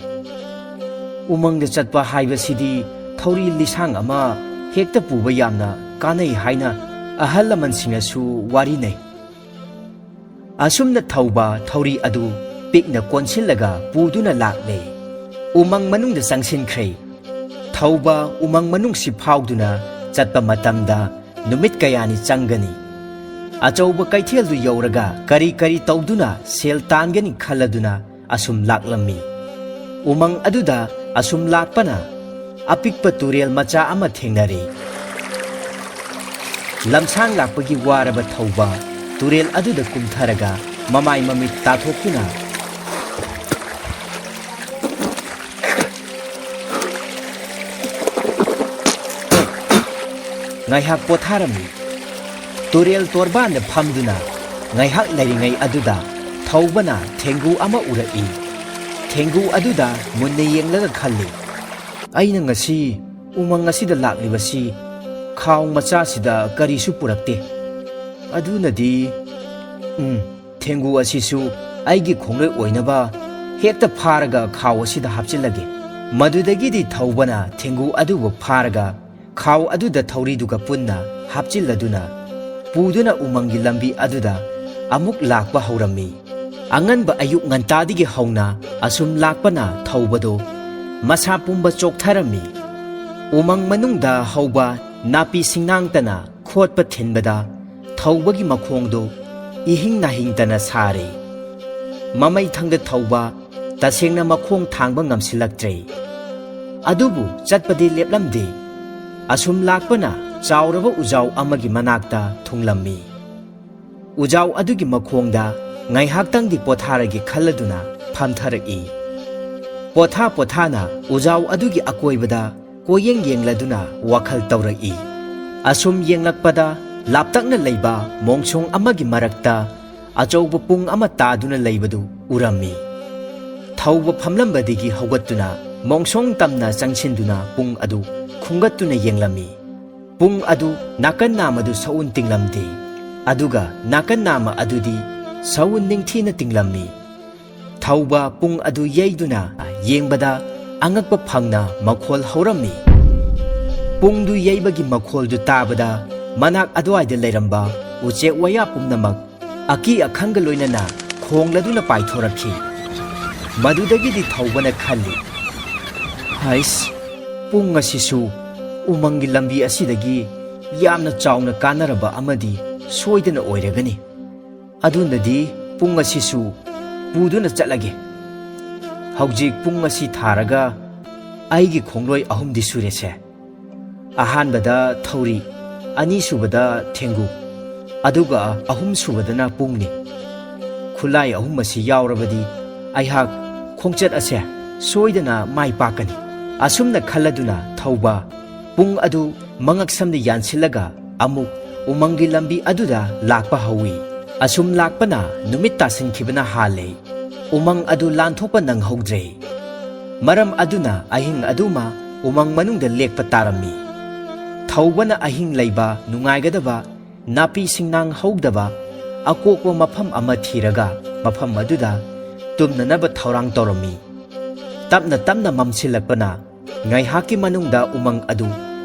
ꯎꯃꯪꯗ ꯆꯠꯄ ꯍꯥꯏꯕꯁꯤꯗꯤ ꯊꯧꯔꯤ ꯂꯤꯁꯥꯡ ꯑꯃ ꯍꯦꯛꯇ ꯄꯨꯕ ꯌꯥꯝꯅ ꯀꯥꯟꯅꯩ ꯍꯥꯏꯅ ꯑꯍꯜ ꯂꯃꯟꯁꯤꯡꯅꯁꯨ ꯋꯥꯔꯤꯅꯩ꯫ ꯑꯁꯨꯝꯅ ꯊꯧꯕ ꯊꯧꯔꯤ ꯑꯗꯨ ꯄꯤꯛꯅ ꯀꯣꯟꯁꯤꯜꯂꯒ ꯄꯨꯗꯨꯅ ꯂꯥꯛꯂꯦ꯫ ꯎꯃꯪ ꯃꯅꯨꯡꯗ ꯆꯪꯁꯤꯟꯈ꯭ꯔꯦ꯫ ꯊꯧꯕ ꯎꯃꯪ ꯃꯅꯨꯡꯁꯤ ꯐꯥꯎꯗꯨꯅ ꯆꯠꯄ ꯃꯇꯝꯗ ꯅꯨꯃꯤꯠ ꯀꯌꯥꯅꯤ ꯆꯪꯒꯅꯤ꯫ ꯑꯆꯧꯕ ꯀꯩꯊꯦꯜꯗꯨ ꯌꯧꯔꯒ ꯀꯔꯤ ꯀꯔꯤ ꯇꯧꯗꯨꯅ ꯁꯦꯜ ꯇꯥꯟꯒꯅꯤ ꯈꯜꯂꯗꯨꯅ ꯑꯁꯨꯝ ꯂꯥꯛꯂꯝꯃꯤ꯫ ꯎꯃꯪ ꯑꯗꯨꯗ ꯑꯁꯨꯝ ꯂꯥꯛꯄꯅ ꯑꯄꯤꯛꯄ ꯇꯨꯔꯦꯜ ꯃꯆꯥ ꯑꯃ ꯊꯦꯡꯅꯔꯦ꯫ ꯂꯝꯁꯥꯡ ꯂꯥꯛꯄꯒꯤ ꯋꯥꯔꯕ ꯊꯧꯕ ꯇꯨꯔꯦꯜ ꯑꯗꯨꯗ ꯀꯨꯝꯊꯔꯒ ꯃꯃꯥꯏ ꯃꯃꯤꯠ ꯇꯥꯊꯣꯛꯇꯨꯅ ꯉꯥꯏꯍꯥꯛ ꯄꯣꯊꯥꯔꯝꯃꯤ꯫ ꯇꯨꯔꯦꯜ ꯇꯣꯔꯕꯥꯟꯗ ꯐꯝꯗꯨꯅ ꯉꯥꯏꯍꯥꯛ ꯂꯩꯔꯤꯉꯩ ꯑꯗꯨꯗ ꯊꯧꯕꯅ ꯊꯦꯡꯒꯨ ꯑꯃ ꯎꯔꯛꯏ꯫ ꯊꯦꯡꯒꯨ ꯑꯗꯨꯗ ꯃꯨꯟꯅ ꯌꯦꯡꯂꯒ ꯈꯜꯂꯤ, ꯑꯩꯅ ꯉꯁꯤ ꯎꯃꯪ ꯑꯁꯤꯗ ꯂꯥꯛꯂꯤꯕꯁꯤ ꯈꯥꯎ ꯃꯆꯥꯁꯤꯗ ꯀꯔꯤꯁꯨ ꯄꯨꯔꯛꯇꯦ꯫ ꯑꯗꯨꯅꯗꯤ ꯊꯦꯡꯒꯨ ꯑꯁꯤꯁꯨ ꯑꯩꯒꯤ ꯈꯣꯡꯂꯣꯏ ꯑꯣꯏꯅꯕ ꯍꯦꯛꯇ ꯐꯥꯔꯒ ꯈꯥꯎ ꯑꯁꯤꯗ ꯍꯥꯞꯆꯤꯜꯂꯒꯦ꯫ ꯃꯗꯨꯗꯒꯤꯗꯤ ꯊꯧꯕꯅ ꯊꯦꯡꯒꯨ ꯑꯗꯨꯕꯨ ꯐꯥꯔꯒ ꯈꯥꯎ ꯑꯗꯨꯗ ꯊꯧꯔꯤꯗꯨꯒ ꯄꯨꯟꯅ ꯍꯥꯞꯆꯤꯜꯂꯗꯨꯅ ꯄꯨꯗꯨꯅ ꯎꯃꯪꯒꯤ ꯂꯝꯕꯤ ꯑꯗꯨꯗ ꯑꯃꯨꯛ ꯂꯥꯛꯄ ꯍꯧꯔꯝꯃꯤ꯫ ꯑꯉꯟꯕ ꯑꯌꯨꯛ ꯉꯟꯇꯥꯗꯒꯤ ꯍꯧꯅ ꯑꯁꯨꯝ ꯂꯥꯛꯄꯅ ꯊꯧꯕꯗꯣ ꯃꯁꯥ ꯄꯨꯝꯕ ꯆꯣꯛꯊꯔꯝꯃꯤ꯫ ꯎꯃꯪ ꯃꯅꯨꯡꯗ ꯍꯧꯕ ꯅꯥꯄꯤ ꯁꯤꯡꯅꯥꯡꯇꯅ ꯈꯣꯠꯄ ꯊꯤꯟꯕꯗ ꯊꯧꯕꯒꯤ ꯃꯈꯣꯡꯗꯣ ꯏꯍꯤꯡ ꯅꯥꯍꯤꯡꯇꯅ ꯁꯥꯔꯦ꯫ ꯃꯃꯩ ꯊꯪꯗ ꯊꯧꯕ ꯇꯁꯦꯡꯅ ꯃꯈꯣꯡ ꯊꯥꯡꯕ ꯉꯝꯁꯤꯜꯂꯛꯇ꯭ꯔꯦ꯫ ꯑꯗꯨꯕꯨ ꯆꯠꯄꯗꯤ ꯂꯦꯞꯂꯝꯗꯦ꯫ ꯑꯁꯨꯝ ꯂꯥꯛꯄꯅ ꯆꯥꯎꯔꯕ ꯎꯖꯥꯎ ꯑꯃꯒꯤ ꯃꯅꯥꯛꯇ ꯊꯨꯡꯂꯝꯃꯤ꯫ ꯎꯖꯥꯎ ꯑꯗꯨꯒꯤ ꯃꯈꯣꯡꯗ ꯉꯥꯏꯍꯥꯛꯇꯪꯗꯤ ꯄꯣꯊꯥꯔꯒꯦ ꯈꯜꯂꯗꯨꯅ ꯐꯝꯊꯔꯛꯏ꯫ ꯄꯣꯊꯥ ꯄꯣꯊꯥꯅ ꯎꯖꯥꯎ ꯑꯗꯨꯒꯤ ꯑꯀꯣꯏꯕꯗ ꯀꯣꯌꯦꯡ ꯌꯦꯡꯂꯗꯨꯅ ꯋꯥꯈꯜ ꯇꯧꯔꯛꯏ꯫ ꯑꯁꯨꯝ ꯌꯦꯡꯂꯛꯄꯗ ꯂꯥꯞꯇꯛꯅ ꯂꯩꯕ ꯃꯣꯡꯁꯣꯡ ꯑꯃꯒꯤ ꯃꯔꯛꯇ ꯑꯆꯧꯕ ꯄꯨꯡ ꯑꯃ ꯇꯥꯗꯨꯅ ꯂꯩꯕꯗꯨ ꯎꯔꯝꯃꯤ꯫ ꯊꯧꯕ ꯐꯝꯂꯝꯕꯗꯒꯤ ꯍꯧꯒꯠꯇꯨꯅ ꯃꯣꯡꯁꯣꯡ ꯇꯝꯅ ꯆꯪꯁꯤꯟꯗꯨꯅ ꯄꯨꯡ ꯑꯗꯨ ꯈꯨꯡꯒꯠꯇꯨꯅ ꯌꯦꯡꯂꯝꯃꯤ꯫ ꯄꯨꯡ ꯑꯗꯨ ꯅꯥꯀꯟ ꯅꯥꯝꯃꯗꯨ ꯁꯎꯟ ꯇꯤꯡꯂꯝꯗꯦ, ꯑꯗꯨꯒ ꯅꯥꯀꯟ ꯅꯥꯝꯃ ꯑꯗꯨꯗꯤ ꯁꯎꯟ ꯅꯤꯡꯊꯤꯅ ꯇꯤꯡꯂꯝꯃꯤ꯫ ꯊꯧꯕ ꯄꯨꯡ ꯑꯗꯨ ꯌꯩꯗꯨꯅ ꯌꯦꯡꯕꯗ ꯑꯉꯛꯄ ꯐꯪꯅ ꯃꯈꯣꯜ ꯍꯧꯔꯝꯃꯤ꯫ ꯄꯨꯡꯗꯨ ꯌꯩꯕꯒꯤ ꯃꯈꯣꯜꯗꯨ ꯇꯥꯕꯗ ꯃꯅꯥꯛ ꯑꯗꯨꯋꯥꯏꯗ ꯂꯩꯔꯝꯕ ꯎꯆꯦꯛ ꯋꯥꯌꯥ ꯄꯨꯝꯅꯃꯛ ꯑꯀꯤ ꯑꯈꯪꯒ ꯂꯣꯏꯅꯅ ꯈꯣꯡꯂꯗꯨꯅ ꯄꯥꯏꯊꯣꯔꯛꯈꯤ꯫ ꯃꯗꯨꯗꯒꯤꯗꯤ ꯊꯧꯕꯅ ꯈꯜꯂꯤ, ꯍꯩꯁ, ꯄꯨꯡ ꯑꯁꯤꯁꯨ ꯎꯃꯪꯒꯤ ꯂꯝꯕꯤ ꯑꯁꯤꯗꯒꯤ ꯌꯥꯝꯅ ꯆꯥꯎꯅ ꯀꯥꯟꯅꯔꯕ ꯑꯃꯗꯤ ꯁꯣꯏꯗꯅ ꯑꯣꯏꯔꯒꯅꯤ꯫ ꯑꯗꯨꯅꯗꯤ ꯄꯨꯡ ꯑꯁꯤꯁꯨ ꯄꯨꯗꯨꯅ ꯆꯠꯂꯒꯦ꯫ ꯍꯧꯖꯤꯛ ꯄꯨꯡ ꯑꯁꯤ ꯊꯥꯔꯒ ꯑꯩꯒꯤ ꯈꯣꯡꯂꯣꯏ ꯑꯍꯨꯝꯗꯤ ꯁꯨꯔꯦꯁꯦ꯫ ꯑꯍꯥꯟꯕꯗ ꯊꯧꯔꯤ, ꯑꯅꯤꯁꯨꯕꯗ ꯊꯦꯡꯒꯨ, ꯑꯗꯨꯒ ꯑꯍꯨꯝꯁꯨꯕꯗꯅ ꯄꯨꯡꯅꯤ꯫ ꯈꯨꯠꯂꯥꯏ ꯑꯍꯨꯝ ꯑꯁꯤ ꯌꯥꯎꯔꯕꯗꯤ ꯑꯩꯍꯥꯛ ꯈꯣꯡꯆꯠ ꯑꯁꯦ ꯁꯣꯏꯗꯅ ꯃꯥꯏ ꯄꯥꯛꯀꯅꯤ꯫ ꯑꯁꯨꯝꯅ ꯈꯜꯂꯗꯨꯅ ꯊꯧꯕ ꯄꯨꯡ ꯑꯗꯨ ꯃꯉꯛꯁꯝꯗ ꯌꯥꯟꯁꯤꯜꯂꯒ ꯑꯃꯨꯛ ꯎꯃꯪꯒꯤ ꯂꯝꯕꯤ ꯑꯗꯨꯗ ꯂꯥꯛꯄ ꯍꯧꯏ꯫ ꯑꯁꯨꯝ ꯂꯥꯛꯄꯅ ꯅꯨꯃꯤꯠ ꯇꯥꯁꯤꯟꯈꯤꯕꯅ ꯍꯥꯜꯂꯦ꯫ ꯎꯃꯪ ꯑꯗꯨ ꯂꯥꯟꯊꯣꯛꯄ ꯅꯪꯍꯧꯗ꯭ꯔꯦ꯫ ꯃꯔꯝ ꯑꯗꯨꯅ ꯑꯍꯤꯡ ꯑꯗꯨꯃ ꯎꯃꯪ ꯃꯅꯨꯡꯗ ꯂꯦꯛꯄ ꯇꯥꯔꯝꯃꯤ꯫ ꯊꯧꯕꯅ ꯑꯍꯤꯡ ꯂꯩꯕ ꯅꯨꯡꯉꯥꯏꯒꯗꯕ ꯅꯥꯄꯤ ꯁꯤꯡꯅꯥꯡ ꯍꯧꯗꯕ ꯑꯀꯣꯛꯄ ꯃꯐꯝ ꯑꯃ ꯊꯤꯔꯒ ꯃꯐꯝ ꯑꯗꯨꯗ ꯇꯨꯝꯅꯅꯕ ꯊꯧꯔꯥꯡ ꯇꯧꯔꯝꯃꯤ꯫ ꯇꯞꯅ ꯇꯞꯅ ꯃꯝꯁꯤꯜꯂꯛꯄꯅ ꯉꯥꯏꯍꯥꯛꯀꯤ ꯃꯅꯨꯡꯗ ꯎꯃꯪ ꯑꯗꯨ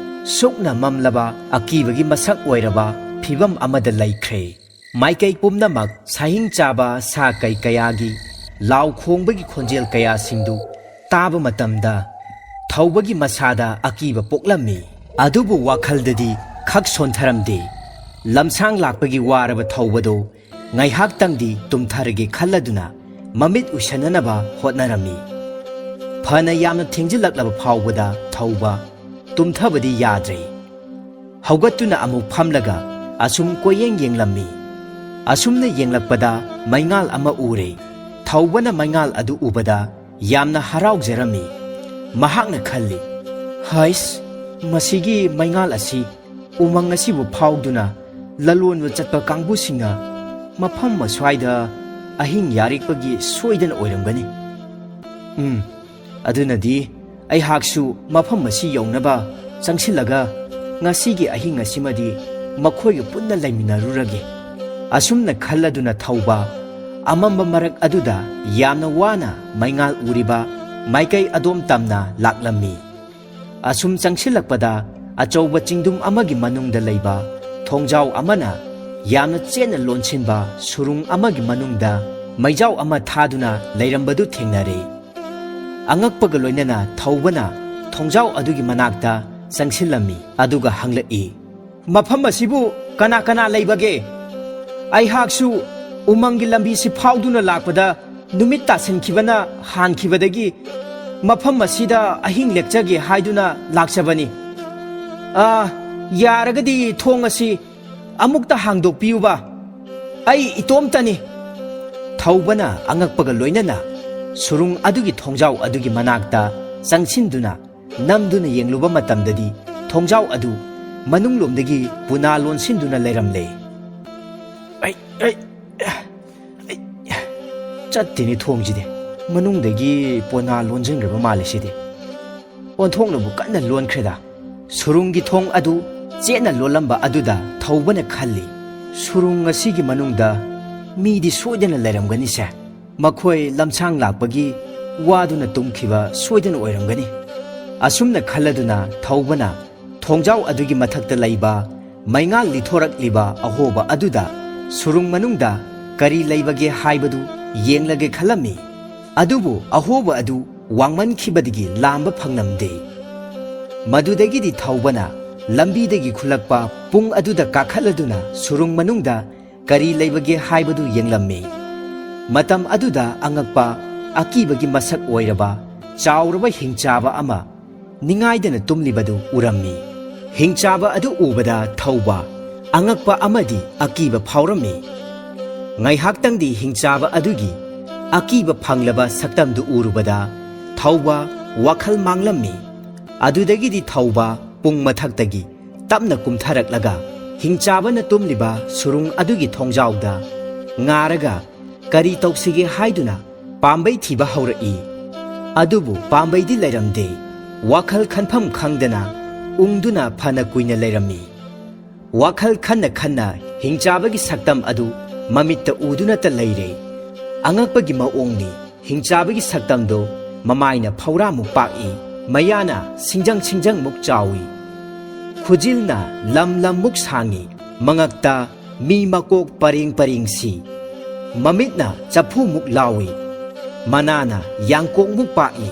ꯁꯨꯛꯅ ꯃꯝꯂꯕ ꯑꯀꯤꯕꯒꯤ ꯃꯁꯛ ꯑꯣꯏꯔꯕ ꯐꯤꯚꯝ ꯑꯃꯗ ꯂꯩꯈ꯭ꯔꯦ꯫ ꯃꯥꯏꯀꯩ ꯄꯨꯝꯅꯃꯛ ꯁꯥꯍꯤꯡ ꯆꯥꯕ ꯁꯥ ꯀꯩ ꯀꯌꯥꯒꯤ ꯂꯥꯎ ꯈꯣꯡꯕꯒꯤ ꯈꯣꯟꯖꯦꯜ ꯀꯌꯥꯁꯤꯡꯗꯨ తాꯕ ꯃꯇꯝꯗ ꯊꯧꯕꯒꯤ ꯃꯁꯥꯗ ꯑꯀꯤꯕ ꯄꯣꯛꯂꯝꯃꯤ꯫ ꯑꯗꯨꯕꯨ ꯋꯥꯈꯜꯗꯗꯤ ꯈꯛ ꯁꯣꯟꯊꯔꯝꯗꯦ꯫ ꯂꯝꯁꯥꯡ ꯂꯥꯛꯄꯒꯤ ꯋꯥꯔꯕ ꯊꯧꯕꯗꯣ ꯉꯥꯏꯍꯥꯛꯇꯪꯗꯤ ꯇꯨꯝꯊꯔꯒꯦ ꯈꯜꯂꯗꯨꯅ ꯃꯃꯤꯠ ꯎꯏꯁꯟꯅꯅꯕ ꯍꯣꯠꯅꯔꯝꯃꯤ꯫ ꯐꯅ ꯌꯥꯝꯅ ꯊꯦꯡꯖꯤꯜꯂꯛꯂꯕ ꯐꯥꯎꯕꯗ ꯊꯧꯕ ꯇꯨꯝꯊꯕꯗꯤ ꯌꯥꯗ꯭ꯔꯦ꯫ ꯍꯧꯒꯠꯇꯨꯅ ꯑꯃꯨꯛ ꯐꯝꯂꯒ ꯑꯁꯨꯝ ꯀꯣꯌꯦꯡ ꯌꯦꯡꯂꯝꯃꯤ꯫ ꯑꯁꯨꯝꯅ ꯌꯦꯡꯂꯛꯄꯗ ꯃꯩꯉꯥꯜ ꯑꯃ ꯎꯔꯦ꯫ ꯊꯧꯕꯅ ꯃꯩꯉꯥꯜ ꯑꯗꯨ ꯎꯕꯗ ꯌꯥꯝꯅ ꯍꯔꯥꯎꯖꯔꯝꯃꯤ꯫ ꯃꯍꯥꯛꯅ ꯈꯜꯂꯤ, ꯍꯩꯁ, ꯃꯁꯤꯒꯤ ꯃꯩꯉꯥꯜ ꯑꯁꯤ ꯎꯃꯪ ꯑꯁꯤꯕꯨ ꯐꯥꯎꯗꯨꯅ ꯂꯂꯣꯟꯕ ꯆꯠꯄ ꯀꯥꯡꯕꯨꯁꯤꯡꯅ ꯃꯐꯝ ꯑꯁ꯭ꯋꯥꯏꯗ ꯑꯍꯤꯡ ꯌꯥꯔꯦꯛꯄꯒꯤ ꯁꯣꯏꯗꯅ ꯑꯣꯏꯔꯝꯒꯅꯤ꯫ ꯑꯗꯨꯅꯗꯤ ꯑꯩꯍꯥꯛꯁꯨ ꯃꯐꯝ ꯑꯁꯤ ꯌꯧꯅꯕ ꯆꯪꯁꯤꯜꯂꯒ ꯉꯁꯤꯒꯤ ꯑꯍꯤꯡ ꯑꯁꯤꯃꯗꯤ ꯃꯈꯣꯏꯒ ꯄꯨꯟꯅ ꯂꯩꯃꯤꯟꯅꯔꯨꯔꯒꯦ꯫ ꯑꯁꯨꯝꯅ ꯈꯜꯂꯗꯨꯅ ꯊꯧꯕ ꯑꯃꯝꯕ ꯃꯔꯛ ꯑꯗꯨꯗ ꯌꯥꯝꯅ ꯋꯥꯅ ꯃꯩꯉꯥꯜ ꯎꯔꯤꯕ ꯃꯥꯏꯀꯩ ꯑꯗꯣꯝ ꯇꯝꯅ ꯂꯥꯛꯂꯝꯃꯤ꯫ ꯑꯁꯨꯝ ꯆꯪꯁꯤꯜꯂꯛꯄꯗ ꯑꯆꯧꯕ ꯆꯤꯡꯗꯨꯝ ꯑꯃꯒꯤ ꯃꯅꯨꯡꯗ ꯂꯩꯕ ꯊꯣꯡꯖꯥꯎ ꯑꯃꯅ ꯌꯥꯝꯅ ꯆꯦꯠꯅ ꯂꯣꯟꯁꯤꯟꯕ ꯁꯨꯔꯨꯡ ꯑꯃꯒꯤ ꯃꯅꯨꯡꯗ ꯃꯩꯖꯥꯎ ꯑꯃ ꯊꯥꯗꯨꯅ ꯂꯩꯔꯝꯕꯗꯨ ꯊꯦꯡꯅꯔꯦ꯫ ꯑꯉꯛꯄꯒ ꯂꯣꯏꯅꯅ ꯊꯧꯕꯅ ꯊꯣꯡꯖꯥꯎ ꯑꯗꯨꯒꯤ ꯃꯅꯥꯛꯇ ꯆꯪꯁꯤꯜꯂꯝꯃꯤ꯫ ꯑꯗꯨꯒ ꯍꯪꯂꯛꯏ, ꯃꯐꯝ ꯑꯁꯤꯕꯨ ꯀꯅꯥ ꯀꯅꯥ ꯂꯩꯕꯒꯦ? ꯑꯩꯍꯥꯛꯁꯨ ꯎꯃꯪꯒꯤ ꯂꯝꯕꯤꯁꯤ ꯐꯥꯎꯗꯨꯅ ꯂꯥꯛꯄꯗ ꯅꯨꯃꯤꯠ ꯇꯥꯁꯤꯟꯈꯤꯕꯅ ꯍꯥꯟꯈꯤꯕꯗꯒꯤ ꯃꯐꯝ ꯑꯁꯤꯗ ꯑꯍꯤꯡ ꯂꯦꯛꯆꯒꯦ ꯍꯥꯏꯗꯨꯅ ꯂꯥꯛꯆꯕꯅꯤ꯫ ꯌꯥꯔꯒꯗꯤ ꯊꯣꯡ ꯑꯁꯤ ꯑꯃꯨꯛꯇ ꯍꯥꯡꯗꯣꯛꯄꯤꯌꯨꯕ, ꯑꯩ ꯏꯇꯣꯝꯇꯅꯤ꯫ ꯊꯧꯕꯅ ꯑꯉꯛꯄꯒ ꯂꯣꯏꯅꯅ ꯁꯨꯔꯨꯡ ꯑꯗꯨꯒꯤ ꯊꯣꯡꯖꯥꯎ ꯑꯗꯨꯒꯤ ꯃꯅꯥꯛꯇ ꯆꯪꯁꯤꯟꯗꯨꯅ ꯅꯝꯗꯨꯅ ꯌꯦꯡꯂꯨꯕ ꯃꯇꯝꯗꯗꯤ ꯊꯣꯡꯖꯥꯎ ꯑꯗꯨ ꯃꯅꯨꯡꯂꯣꯝꯗꯒꯤ ꯄꯨꯅꯥ ꯂꯣꯟꯁꯤꯟꯗꯨꯅ ꯂꯩꯔꯝꯂꯦ꯫ ꯆꯠꯇꯦꯅꯦ ꯊꯣꯡꯁꯤꯗꯤ, ꯃꯅꯨꯡꯗꯒꯤ ꯄꯣꯅꯥ ꯂꯣꯟꯁꯤꯟꯈ꯭ꯔꯕ ꯃꯥꯜꯂꯦ ꯁꯤꯗꯤ꯫ ꯑꯣꯟꯊꯣꯛꯅꯕꯨ ꯀꯟꯅ ꯂꯣꯟꯈ꯭ꯔꯦꯗ꯫ ꯁꯨꯔꯨꯡꯒꯤ ꯊꯣꯡ ꯑꯗꯨ ꯆꯦꯠꯅ ꯂꯣꯜꯂꯝꯕ ꯑꯗꯨꯗ ꯊꯧꯕꯅ ꯈꯜꯂꯤ, ꯁꯨꯔꯨꯡ ꯑꯁꯤꯒꯤ ꯃꯅꯨꯡꯗ ꯃꯤꯗꯤ ꯁꯣꯏꯗꯅ ꯂꯩꯔꯝꯒꯅꯤꯁꯦ꯫ ꯃꯈꯣꯏ ꯂꯝꯁꯥꯡ ꯂꯥꯛꯄꯒꯤ ꯋꯥꯗꯨꯅ ꯇꯨꯝꯈꯤꯕ ꯁꯣꯏꯗꯅ ꯑꯣꯏꯔꯝꯒꯅꯤ꯫ ꯑꯁꯨꯝꯅ ꯈꯜꯂꯗꯨꯅ ꯊꯧꯕꯅ ꯊꯣꯡꯖꯥꯎ ꯑꯗꯨꯒꯤ ꯃꯊꯛꯇ ꯂꯩꯕ ꯃꯩꯉꯥꯜ ꯂꯤꯊꯣꯔꯛꯂꯤꯕ ꯑꯍꯣꯕ ꯑꯗꯨꯗ ꯁꯨꯔꯨꯡ ꯃꯅꯨꯡꯗ ꯀꯔꯤ ꯂꯩꯕꯒꯦ ꯍꯥꯏꯕꯗꯨ ꯌꯦꯡꯂꯒꯦ ꯈꯜꯂꯝꯃꯤ꯫ ꯑꯗꯨꯕꯨ ꯑꯍꯣꯕ ꯑꯗꯨ ꯋꯥꯡꯃꯟꯈꯤꯕꯗꯒꯤ ꯂꯥꯝꯕ ꯐꯪꯂꯝꯗꯦ꯫ ꯃꯗꯨꯗꯒꯤꯗꯤ ꯊꯧꯕꯅ ꯂꯝꯕꯤꯗꯒꯤ ꯈꯨꯜꯂꯛꯄ ꯄꯨꯡ ꯑꯗꯨꯗ ꯀꯥꯈꯠꯂꯗꯨꯅ ꯁꯨꯔꯨꯡ ꯃꯅꯨꯡꯗ ꯀꯔꯤ ꯂꯩꯕꯒꯦ ꯍꯥꯏꯕꯗꯨ ꯌꯦꯡꯂꯝꯃꯤ꯫ ꯃꯇꯝ ꯑꯗꯨꯗ ꯑꯉꯛꯄ ꯑꯀꯤꯕꯒꯤ ꯃꯁꯛ ꯑꯣꯏꯔꯕ ꯆꯥꯎꯔꯕ ꯍꯤꯡꯆꯥꯕ ꯑꯃ ꯅꯤꯡꯉꯥꯏꯗꯅ ꯇꯨꯝꯂꯤꯕꯗꯨ ꯎꯔꯝꯃꯤ꯫ ꯍꯤꯡꯆꯥꯕ ꯑꯗꯨ ꯎꯕꯗ ꯊꯧꯕ ꯑꯉꯛꯄ ꯑꯃꯗꯤ ꯑꯀꯤꯕ ꯐꯥꯎꯔꯝꯃꯤ꯫ ꯉꯥꯏꯍꯥꯛꯇꯪꯗꯤ ꯍꯤꯡꯆꯥꯕ ꯑꯗꯨꯒꯤ ꯑꯀꯤꯕ ꯐꯪꯂꯕ ꯁꯛꯇꯝꯗꯨ ꯎꯔꯨꯕꯗ ꯊꯧꯕ ꯋꯥꯈꯜ ꯃꯥꯡꯂꯝꯃꯤ꯫ ꯑꯗꯨꯗꯒꯤꯗꯤ ꯊꯧꯕ ꯄꯨꯡ ꯃꯊꯛꯇꯒꯤ ꯇꯞꯅ ꯀꯨꯝꯊꯔꯛꯂꯒ ꯍꯤꯡꯆꯥꯕꯅ ꯇꯨꯝꯂꯤꯕ ꯁꯨꯔꯨꯡ ꯑꯗꯨꯒꯤ ꯊꯣꯡꯖꯥꯎꯗ ꯉꯥꯔꯒ ꯀꯔꯤ ꯇꯧꯁꯤꯒꯦ ꯍꯥꯏꯗꯨꯅ ꯄꯥꯝꯕꯩ ꯊꯤꯕ ꯍꯧꯔꯛꯏ꯫ ꯑꯗꯨꯕꯨ ꯄꯥꯝꯕꯩꯗꯤ ꯂꯩꯔꯝꯗꯦ꯫ ꯋꯥꯈꯜ ꯈꯟꯐꯝ ꯈꯪꯗꯅ ꯎꯪꯗꯨꯅ ꯐꯅ ꯀꯨꯏꯅ ꯂꯩꯔꯝꯃꯤ꯫ ꯋꯥꯈꯜ ꯈꯟꯅ ꯈꯟꯅ ꯍꯤꯡꯆꯥꯕꯒꯤ ꯁꯛꯇꯝ ꯑꯗꯨ ꯃꯃꯤꯠꯇ ꯎꯗꯨꯅꯇ ꯂꯩꯔꯦ꯫ ꯑꯉꯛꯄꯒꯤ ꯃꯑꯣꯡꯅꯤ꯫ ꯍꯤꯡꯆꯥꯕꯒꯤ ꯁꯛꯇꯝꯗꯣ ꯃꯃꯥꯏꯅ ꯐꯧꯔꯥꯃꯨꯛ ꯄꯥꯛꯏ, ꯃꯌꯥꯅ ꯁꯤꯡꯖꯪꯃꯨꯛ ꯆꯥꯎꯏ, ꯈꯨꯖꯤꯜꯅ ꯂꯝꯃꯨꯛ ꯁꯥꯡꯏ, ꯃꯉꯛꯇ ꯃꯤ ꯃꯀꯣꯛ ꯄꯔꯦꯡ ꯁꯤ, ꯃꯃꯤꯠꯅ ꯆꯐꯨꯃꯨꯛ ꯂꯥꯎꯏ, ꯃꯅꯥꯅ ꯌꯥꯡꯀꯣꯛꯃꯨꯛ ꯄꯥꯛꯏ,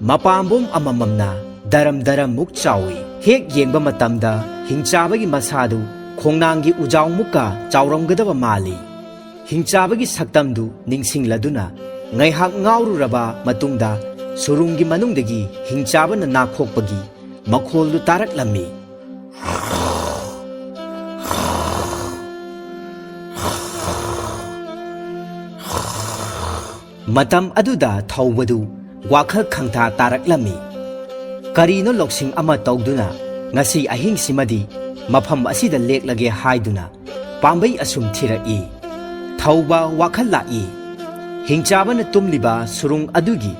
ꯃꯄꯥꯝꯕꯣꯝ ꯑꯃꯃꯝꯅ ꯗꯔꯝꯃꯨꯛ ꯆꯥꯎꯏ꯫ ꯍꯦꯛ ꯌꯦꯡꯕ ꯃꯇꯝꯗ ꯍꯤꯡꯆꯥꯕꯒꯤ ꯃꯁꯥꯗꯨ ꯈꯣꯡꯅꯥꯡꯒꯤ ꯎꯖꯥꯎꯃꯨꯛꯀ ꯆꯥꯎꯔꯝꯒꯗꯕ ꯃꯥꯜꯂꯤ꯫ ꯍꯤꯡꯆꯥꯕꯒꯤ ꯁꯛꯇꯝꯗꯨ ꯅꯤꯡꯁꯤꯡꯂꯗꯨꯅ ꯉꯥꯏꯍꯥꯛ ꯉꯥꯎꯔꯨꯔꯕ ꯃꯇꯨꯡꯗ ꯁꯨꯔꯨꯡꯒꯤ ꯃꯅꯨꯡꯗꯒꯤ ꯍꯤꯡꯆꯥꯕꯅ ꯅꯥꯈꯣꯛꯄꯒꯤ ꯃꯈꯣꯜꯗꯨ ꯇꯥꯔꯛꯂꯝꯃꯤ꯫ ꯃꯇꯝ ꯑꯗꯨꯗ ꯊꯧꯕꯗꯨ ꯋꯥꯈꯜ ꯈꯪꯊꯥ ꯇꯥꯔꯛꯂꯝꯃꯤ꯫ ꯀꯔꯤꯅꯣ ꯂꯧꯁꯤꯡ ꯑꯃ ꯇꯧꯗꯨꯅ ꯉꯁꯤ ꯑꯍꯤꯡꯁꯤꯃꯗꯤ ꯃꯐꯝ ꯑꯁꯤꯗ ꯂꯦꯛꯂꯒꯦ ꯍꯥꯏꯗꯨꯅ ꯄꯥꯝꯕꯩ ꯑꯁꯨꯝ ꯊꯤꯔꯛꯏ꯫ ꯊꯧꯕ ꯋꯥꯈꯜ ꯂꯥꯛꯏ, ꯍꯤꯡꯆꯥꯕꯅ ꯇꯨꯝꯂꯤꯕ ꯁꯨꯔꯨꯡ ꯑꯗꯨꯒꯤ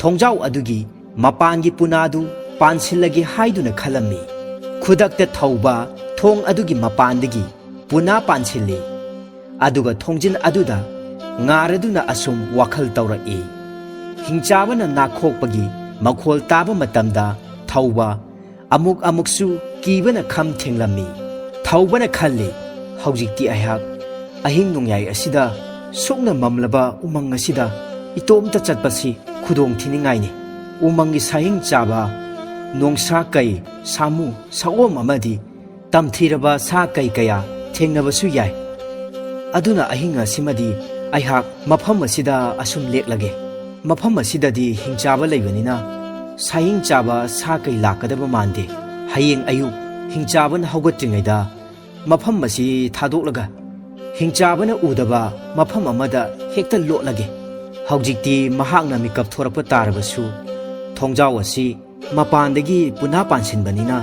ꯊꯣꯡꯖꯥꯎ ꯑꯗꯨꯒꯤ ꯃꯄꯥꯟꯒꯤ ꯄꯨꯅꯥꯗꯨ ꯄꯥꯟꯁꯤꯜꯂꯒꯦ ꯍꯥꯏꯗꯨꯅ ꯈꯜꯂꯝꯃꯤ꯫ ꯈꯨꯗꯛꯇ ꯊꯧꯕ ꯊꯣꯡ ꯑꯗꯨꯒꯤ ꯃꯄꯥꯟꯗꯒꯤ ꯄꯨꯅꯥ ꯄꯥꯟꯁꯤꯜꯂꯤ꯫ ꯑꯗꯨꯒ ꯊꯣꯡꯖꯤꯟ ꯑꯗꯨꯗ ꯉꯥꯔꯗꯨꯅ ꯑꯁꯨꯝ ꯋꯥꯈꯜ ꯇꯧꯔꯛꯏ꯫ ꯍꯤꯡꯆꯥꯕꯅ ꯅꯥꯈꯣꯛꯄꯒꯤ ꯃꯈꯣꯜ ꯇꯥꯕ ꯃꯇꯝꯗ ꯊꯧꯕ ꯑꯃꯨꯛꯁꯨ ꯀꯤꯕꯅ ꯈꯝ ꯊꯦꯡꯂꯝꯃꯤ꯫ ꯊꯧꯕꯅ ꯈꯜꯂꯤ, ꯍꯧꯖꯤꯛꯇꯤ ꯑꯩꯍꯥꯛ ꯑꯍꯤꯡ ꯅꯣꯡꯌꯥꯏ ꯑꯁꯤꯗ ꯁꯨꯛꯅ ꯃꯝꯂꯕ ꯎꯃꯪ ꯑꯁꯤꯗ ꯏꯇꯣꯝꯇ ꯆꯠꯄꯁꯤ ꯈꯨꯗꯣꯡ ꯊꯤꯅꯤꯡꯉꯥꯏꯅꯤ꯫ ꯎꯃꯪꯒꯤ ꯁꯥꯍꯤꯡ ꯆꯥꯕ ꯅꯣꯡꯁꯥ ꯀꯩ, ꯁꯥꯃꯨ, ꯁꯑꯣꯝ ꯑꯃꯗꯤ ꯇꯝꯊꯤꯔꯕ ꯁꯥ ꯀꯩ ꯀꯌꯥ ꯊꯦꯡꯅꯕꯁꯨ ꯌꯥꯏ꯫ ꯑꯗꯨꯅ ꯑꯍꯤꯡ ꯑꯁꯤꯃꯗꯤ ꯑꯩꯍꯥꯛ ꯃꯐꯝ ꯑꯁꯤꯗ ꯑꯁꯨꯝ ꯂꯦꯛꯂꯒꯦ꯫ ꯃꯐꯝ ꯑꯁꯤꯗꯗꯤ ꯍꯤꯡꯆꯥꯕ ꯂꯩꯕꯅꯤꯅ ꯁꯥꯍꯤꯡ ꯆꯥꯕ ꯁꯥ ꯀꯩ ꯂꯥꯛꯀꯗꯕ ꯃꯥꯟꯗꯦ꯫ ꯍꯌꯦꯡ ꯑꯌꯨꯛ ꯍꯤꯡꯆꯥꯕꯅ ꯍꯧꯒꯠꯇ꯭ꯔꯤꯉꯩꯗ ꯃꯐꯝ ꯑꯁꯤ ꯊꯥꯗꯣꯛꯂꯒ ꯍꯤꯡꯆꯥꯕꯅ ꯎꯗꯕ ꯃꯐꯝ ꯑꯃꯗ ꯍꯦꯛꯇ ꯂꯣꯠꯂꯒꯦ꯫ ꯍꯧꯖꯤꯛꯇꯤ ꯃꯍꯥꯛꯅ ꯃꯤꯀꯞ ꯊꯣꯔꯛꯄ ꯇꯥꯔꯕꯁꯨ ꯊꯣꯡꯖꯥꯎ ꯑꯁꯤ ꯃꯄꯥꯟꯗꯒꯤ ꯄꯨꯅꯥ ꯄꯥꯟꯁꯤꯟꯕꯅꯤꯅ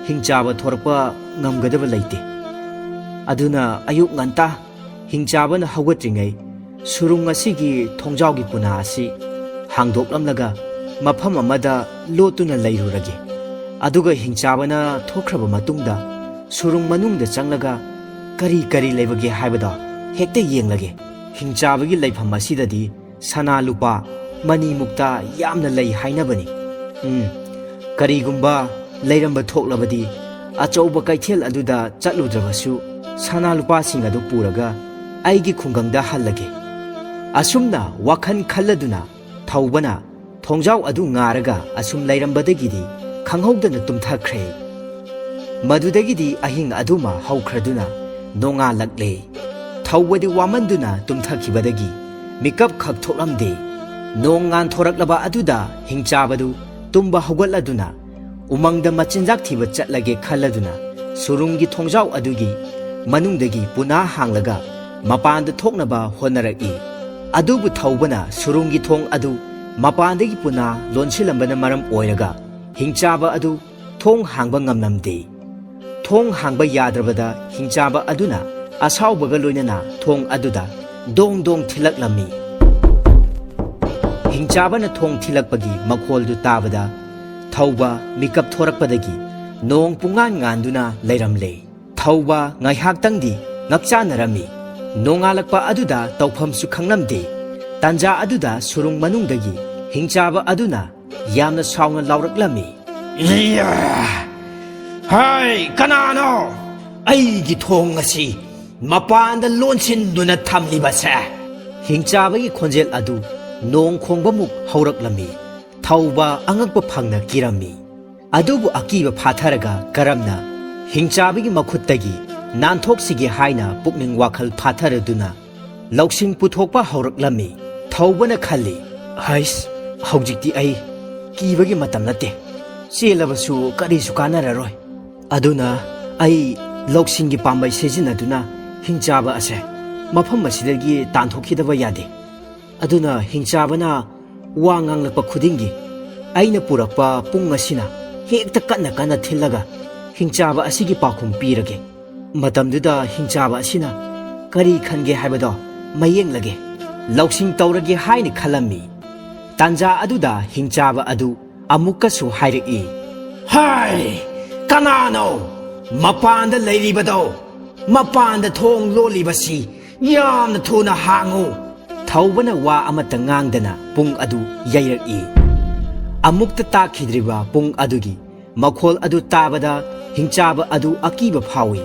ꯍꯤꯡꯆꯥꯕ ꯊꯣꯔꯛꯄ ꯉꯝꯒꯗꯕ ꯂꯩꯇꯦ꯫ ꯑꯗꯨꯅ ꯑꯌꯨꯛ ꯉꯟꯇꯥ ꯍꯤꯡꯆꯥꯕꯅ ꯍꯧꯒꯠꯇ꯭ꯔꯤꯉꯩ ꯁꯨꯔꯨꯡ ꯑꯁꯤꯒꯤ ꯊꯣꯡꯖꯥꯎꯒꯤ ꯄꯨꯅꯥ ꯑꯁꯤ ꯍꯥꯡꯗꯣꯛꯂꯝꯂꯒ ꯃꯐꯝ ꯑꯃꯗ ꯂꯣꯠꯇꯨꯅ ꯂꯩꯔꯨꯔꯒꯦ꯫ ꯑꯗꯨꯒ ꯍꯤꯡꯆꯥꯕꯅ ꯊꯣꯛꯈ꯭ꯔꯕ ꯃꯇꯨꯡꯗ ꯁꯨꯔꯨꯡ ꯃꯅꯨꯡꯗ ꯆꯪꯂꯒ ꯀꯔꯤ ꯂꯩꯕꯒꯦ ꯍꯥꯏꯕꯗꯣ ꯍꯦꯛꯇ ꯌꯦꯡꯂꯒꯦ꯫ ꯍꯤꯡꯆꯥꯕꯒꯤ ꯂꯩꯐꯝ ꯑꯁꯤꯗꯗꯤ ꯁꯅꯥ ꯂꯨꯄꯥ ꯃꯅꯤ ꯃꯨꯛꯇ ꯌꯥꯝꯅ ꯂꯩ ꯍꯥꯏꯅꯕꯅꯤ꯫ ꯀꯔꯤꯒꯨꯝꯕ ꯂꯩꯔꯝꯕ ꯊꯣꯛꯂꯕꯗꯤ ꯑꯆꯧꯕ ꯀꯩꯊꯦꯜ ꯑꯗꯨꯗ ꯆꯠꯂꯨꯗ꯭ꯔꯕꯁꯨ ꯁꯅꯥ ꯂꯨꯄꯥꯁꯤꯡ ꯑꯗꯨ ꯄꯨꯔꯒ ꯑꯩꯒꯤ ꯈꯨꯡꯒꯪꯗ ꯍꯜꯂꯒꯦ꯫ ꯑꯁꯨꯝꯅ ꯋꯥꯈꯜ ꯈꯜꯂꯗꯨꯅ ꯊꯧꯕꯅ ꯊꯣꯡꯖꯥꯎ ꯑꯗꯨ ꯉꯥꯔꯒ ꯑꯁꯨꯝ ꯂꯩꯔꯝꯕꯗꯒꯤꯗꯤ ꯈꯪꯍꯧꯗꯅ ꯇꯨꯝꯊꯈ꯭ꯔꯦ꯫ ꯃꯗꯨꯗꯒꯤꯗꯤ ꯑꯍꯤꯡ ꯑꯗꯨꯃ ꯍꯧꯈ꯭ꯔꯗꯨꯅ ꯅꯣꯡꯉꯥꯜꯂꯛꯂꯦ꯫ ꯊꯧꯕꯗꯤ ꯋꯥꯃꯟꯗꯨꯅ ꯇꯨꯝꯊꯈꯤꯕꯗꯒꯤ ꯃꯤꯀꯞ ꯈꯛ ꯊꯣꯛꯂꯝꯗꯦ꯫ ꯅꯣꯡ ꯉꯥꯟꯊꯣꯔꯛꯂꯕ ꯑꯗꯨꯗ ꯍꯤꯡꯆꯥꯕꯗꯨ ꯇꯨꯝꯕ ꯍꯧꯒꯠꯂꯗꯨꯅ ꯎꯃꯪꯗ ꯃꯆꯤꯟꯖꯥꯛ ꯊꯤꯕ ꯆꯠꯂꯒꯦ ꯈꯜꯂꯗꯨꯅ ꯁꯨꯔꯨꯡꯒꯤ ꯊꯣꯡꯖꯥꯎ ꯑꯗꯨꯒꯤ ꯃꯅꯨꯡꯗꯒꯤ ꯄꯨꯅꯥ ꯍꯥꯡꯂꯒ ꯃꯄꯥꯟꯗ ꯊꯣꯛꯅꯕ ꯍꯣꯠꯅꯔꯛꯏ꯫ ꯑꯗꯨꯕꯨ ꯊꯧꯕꯅ ꯁꯨꯔꯨꯡꯒꯤ ꯊꯣꯡ ꯑꯗꯨ ꯃꯄꯥꯟꯗꯒꯤ ꯄꯨꯅꯥ ꯂꯣꯟꯁꯤꯜꯂꯝꯕꯅ ꯃꯔꯝ ꯑꯣꯏꯔꯒ ꯍꯤꯡꯆꯥꯕ ꯑꯗꯨ ꯊꯣꯡ ꯍꯥꯡꯕ ꯉꯝꯂꯝꯗꯦ꯫ ꯊꯣꯡ ꯍꯥꯡꯕ ꯌꯥꯗ꯭ꯔꯕꯗ ꯍꯤꯡꯆꯥꯕ ꯑꯗꯨꯅ ꯑꯁꯥꯎꯕꯒ ꯂꯣꯏꯅꯅ ꯊꯣꯡ ꯑꯗꯨꯗ ꯗꯣꯡ ꯗꯣꯡ ꯊꯤꯜꯂꯛꯂꯝꯃꯤ꯫ ꯍꯤꯡꯆꯥꯕꯅ ꯊꯣꯡ ꯊꯤꯜꯂꯛꯄꯒꯤ ꯃꯈꯣꯜꯗꯨ ꯇꯥꯕꯗ ꯊꯧꯕ ꯃꯤꯀꯞ ꯊꯣꯔꯛꯄꯗꯒꯤ ꯅꯣꯡ ꯄꯨꯡꯉꯥꯟ ꯉꯥꯟꯗꯨꯅ ꯂꯩꯔꯝꯂꯦ꯫ ꯊꯧꯕ ꯉꯥꯏꯍꯥꯛꯇꯪꯗꯤ ꯉꯛꯆꯥꯅꯔꯝꯃꯤ꯫ ꯅꯣꯡꯉꯥꯜꯂꯛꯄ ꯑꯗꯨꯗ ꯇꯧꯐꯝꯁꯨ ꯈꯪꯂꯝꯗꯦ꯫ ꯇꯥꯟꯖꯥ ꯑꯗꯨꯗ ꯁꯨꯔꯨꯡ ꯃꯅꯨꯡꯗꯒꯤ ꯍꯤꯡꯆꯥꯕ ꯑꯗꯨꯅ ꯌꯥꯝꯅ ꯁꯥꯎꯅ ꯂꯥꯎꯔꯛꯂꯝꯃꯤ꯫ ꯍꯥꯏ, ꯀꯅꯥꯅꯣ ꯑꯩꯒꯤ ꯊꯣꯡ ꯑꯁꯤ ꯃꯄꯥꯟꯗ ꯂꯣꯟꯁꯤꯟꯗꯨꯅ ꯊꯝꯂꯤꯕꯁꯦ? ꯍꯤꯡꯆꯥꯕꯒꯤ ꯈꯣꯟꯖꯦꯜ ꯑꯗꯨ ꯅꯣꯡ ꯈꯣꯡꯕꯃꯨꯛ ꯍꯧꯔꯛꯂꯝꯃꯤ꯫ ꯊꯧꯕ ꯑꯉꯛꯄ ꯐꯪꯅ ꯀꯤꯔꯝꯃꯤ꯫ ꯑꯗꯨꯕꯨ ꯑꯀꯤꯕ ꯐꯥꯊꯔꯒ ꯀꯔꯝꯅ ꯍꯤꯡꯆꯥꯕꯒꯤ ꯃꯈꯨꯠꯇꯒꯤ ꯅꯥꯟꯊꯣꯛꯁꯤꯒꯦ ꯍꯥꯏꯅ ꯄꯨꯛꯅꯤꯡ ꯋꯥꯈꯜ ꯐꯥꯊꯔꯗꯨꯅ ꯂꯧꯁꯤꯡ ꯄꯨꯊꯣꯛꯄ ꯍꯧꯔꯛꯂꯝꯃꯤ꯫ ꯊꯧꯕꯅ ꯈꯜꯂꯤ, ꯍꯩꯁ, ꯍꯧꯖꯤꯛꯇꯤ ꯑꯩ ꯀꯤꯕꯒꯤ ꯃꯇꯝ ꯅꯠꯇꯦ꯫ ꯆꯦꯜꯂꯕꯁꯨ ꯀꯔꯤꯁꯨ ꯀꯥꯟꯅꯔꯔꯣꯏ꯫ ꯑꯗꯨꯅ ꯑꯩ ꯂꯧꯁꯤꯡꯒꯤ ꯄꯥꯝꯕꯩ ꯁꯤꯖꯤꯟꯅꯗꯨꯅ ꯍꯤꯡꯆꯥꯕ ꯑꯁꯦ ꯃꯐꯝ ꯑꯁꯤꯗꯒꯤ ꯇꯥꯟꯊꯣꯛꯈꯤꯗꯕ ꯌꯥꯗꯦ꯫ ꯑꯗꯨꯅ ꯍꯤꯡꯆꯥꯕꯅ ꯋꯥ ꯉꯥꯡꯂꯛꯄ ꯈꯨꯗꯤꯡꯒꯤ ꯑꯩꯅ ꯄꯨꯔꯛꯄ ꯄꯨꯡ ꯑꯁꯤꯅ ꯍꯦꯛꯇ ꯀꯟꯅ ꯀꯟꯅ ꯊꯤꯜꯂꯒ ꯍꯤꯡꯆꯥꯕ ꯑꯁꯤꯒꯤ ꯄꯥꯎꯈꯨꯝ ꯄꯤꯔꯒꯦ꯫ ꯃꯇꯝꯗꯨꯗ ꯍꯤꯡꯆꯥꯕ ꯑꯁꯤꯅ ꯀꯔꯤ ꯈꯟꯒꯦ ꯍꯥꯏꯕꯗꯣ ꯃꯌꯦꯡꯂꯒꯦ꯫ ꯂꯧꯁꯤꯡ ꯇꯧꯔꯒꯦ ꯍꯥꯏꯅ ꯈꯜꯂꯝꯃꯤ꯫ ꯇꯥꯟꯖꯥ ꯑꯗꯨꯗ ꯍꯤꯡꯆꯥꯕ ꯑꯗꯨ ꯑꯃꯨꯛꯀꯁꯨ ꯍꯥꯏꯔꯛꯏ, ꯍꯥꯏ, ꯀꯅꯥꯅꯣ ꯃꯄꯥꯟꯗ ꯂꯩꯔꯤꯕꯗꯣ? ꯃꯄꯥꯟꯗ ꯊꯣꯡ ꯂꯣꯜꯂꯤꯕꯁꯤ ꯌꯥꯝꯅ ꯊꯨꯅ ꯍꯥꯡꯉꯨ꯫ ꯊꯧꯕꯅ ꯋꯥ ꯑꯃꯠꯇ ꯉꯥꯡꯗꯅ ꯄꯨꯡ ꯑꯗꯨ ꯌꯩꯔꯛꯏ꯫ ꯑꯃꯨꯛꯇ ꯇꯥꯈꯤꯗ꯭ꯔꯤꯕ ꯄꯨꯡ ꯑꯗꯨꯒꯤ ꯃꯈꯣꯜ ꯑꯗꯨ ꯇꯥꯕꯗ ꯍꯤꯡꯆꯥꯕ ꯑꯗꯨ ꯑꯀꯤꯕ ꯐꯥꯎꯏ꯫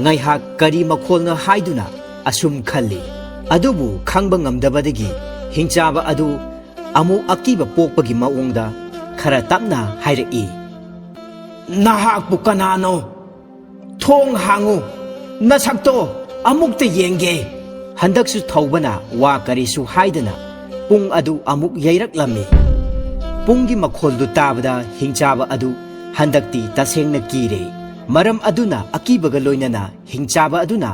ꯉꯥꯏꯍꯥꯛ ꯀꯔꯤ ꯃꯈꯣꯜꯅꯣ ꯍꯥꯏꯗꯨꯅ ꯑꯁꯨꯝ ꯈꯜꯂꯤ꯫ ꯑꯗꯨꯕꯨ ꯈꯪꯕ ꯉꯝꯗꯕꯗꯒꯤ ꯍꯤꯡꯆꯥꯕ ꯑꯗꯨ ꯑꯃꯨꯛ ꯑꯀꯤꯕ ꯄꯣꯛꯄꯒꯤ ꯃꯑꯣꯡꯗ ꯈꯔ ꯇꯞꯅ ꯍꯥꯏꯔꯛꯏ, ꯅꯍꯥꯛꯄꯨ ꯀꯅꯥꯅꯣ? ꯊꯣꯡ ꯍꯥꯡꯉꯨ, ꯅꯁꯛꯇꯣ ꯑꯃꯨꯛꯇ ꯌꯦꯡꯒꯦ꯫ ꯍꯟꯗꯛꯁꯨ ꯊꯧꯕꯅ ꯋꯥ ꯀꯔꯤꯁꯨ ꯍꯥꯏꯗꯅ ꯄꯨꯡ ꯑꯗꯨ ꯑꯃꯨꯛ ꯌꯩꯔꯛꯂꯝꯃꯤ꯫ ꯄꯨꯡꯒꯤ ꯃꯈꯣꯜꯗꯨ ꯇꯥꯕꯗ ꯍꯤꯡꯆꯥꯕ ꯑꯗꯨ ꯍꯟꯗꯛꯇꯤ ꯇꯁꯦꯡꯅ ꯀꯤꯔꯦ꯫ ꯃꯔꯝ ꯑꯗꯨꯅ ꯑꯀꯤꯕꯒ ꯂꯣꯏꯅꯅ ꯍꯤꯡꯆꯥꯕ ꯑꯗꯨꯅ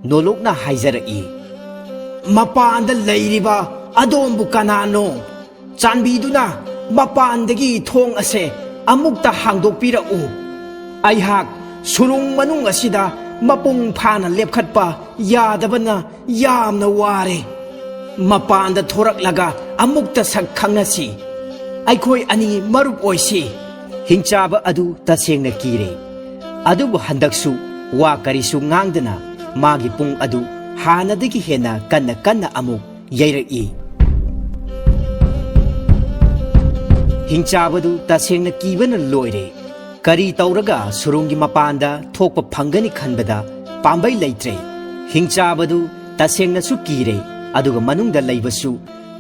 ꯅꯣꯂꯣꯛꯅ ꯍꯥꯏꯖꯔꯛꯏ, ꯃꯄꯥꯟꯗ ꯂꯩꯔꯤꯕ ꯑꯗꯣꯝꯕꯨ ꯀꯅꯥꯅꯣ? ꯆꯥꯟꯕꯤꯗꯨꯅ ꯃꯄꯥꯟꯗꯒꯤ ꯊꯣꯡ ꯑꯁꯦ ꯑꯃꯨꯛꯇ ꯍꯥꯡꯗꯣꯛꯄꯤꯔꯛꯎ꯫ ꯑꯩꯍꯥꯛ ꯁꯨꯔꯨꯡ ꯃꯅꯨꯡ ꯑꯁꯤꯗ ꯃꯄꯨꯡ ꯐꯥꯅ ꯂꯦꯞꯈꯠꯄ ꯌꯥꯗꯕꯅ ꯌꯥꯝꯅ ꯋꯥꯔꯦ꯫ ꯃꯄꯥꯟꯗ ꯊꯣꯔꯛꯂꯒ ꯑꯃꯨꯛꯇ ꯁꯛ ꯈꯪꯅꯁꯤ꯫ ꯑꯩꯈꯣꯏ ꯑꯅꯤ ꯃꯔꯨꯞ ꯑꯣꯏꯁꯤ꯫ ꯍꯤꯡꯆꯥꯕ ꯑꯗꯨ ꯇꯁꯦꯡꯅ ꯀꯤꯔꯦ꯫ ꯑꯗꯨꯕꯨ ꯍꯟꯗꯛꯁꯨ ꯋꯥ ꯀꯔꯤꯁꯨ ꯉꯥꯡꯗꯅ ꯃꯥꯒꯤ ꯄꯨꯡ ꯑꯗꯨ ꯍꯥꯟꯅꯗꯒꯤ ꯍꯦꯟꯅ ꯀꯟꯅ ꯀꯟꯅ ꯑꯃꯨꯛ ꯌꯩꯔꯛꯏ꯫ ꯍꯤꯡꯆꯥꯕꯗꯨ ꯇꯁꯦꯡꯅ ꯀꯤꯕꯅ ꯂꯣꯏꯔꯦ꯫ ꯀꯔꯤ ꯇꯧꯔꯒ ꯁꯨꯔꯨꯡꯒꯤ ꯃꯄꯥꯟꯗ ꯊꯣꯛꯄ ꯐꯪꯒꯅꯤ ꯈꯟꯕꯗ ꯄꯥꯝꯕꯩ ꯂꯩꯇ꯭ꯔꯦ꯫ ꯍꯤꯡꯆꯥꯕꯗꯨ ꯇꯁꯦꯡꯅꯁꯨ ꯀꯤꯔꯦ꯫ ꯑꯗꯨꯒ ꯃꯅꯨꯡꯗ ꯂꯩꯕꯁꯨ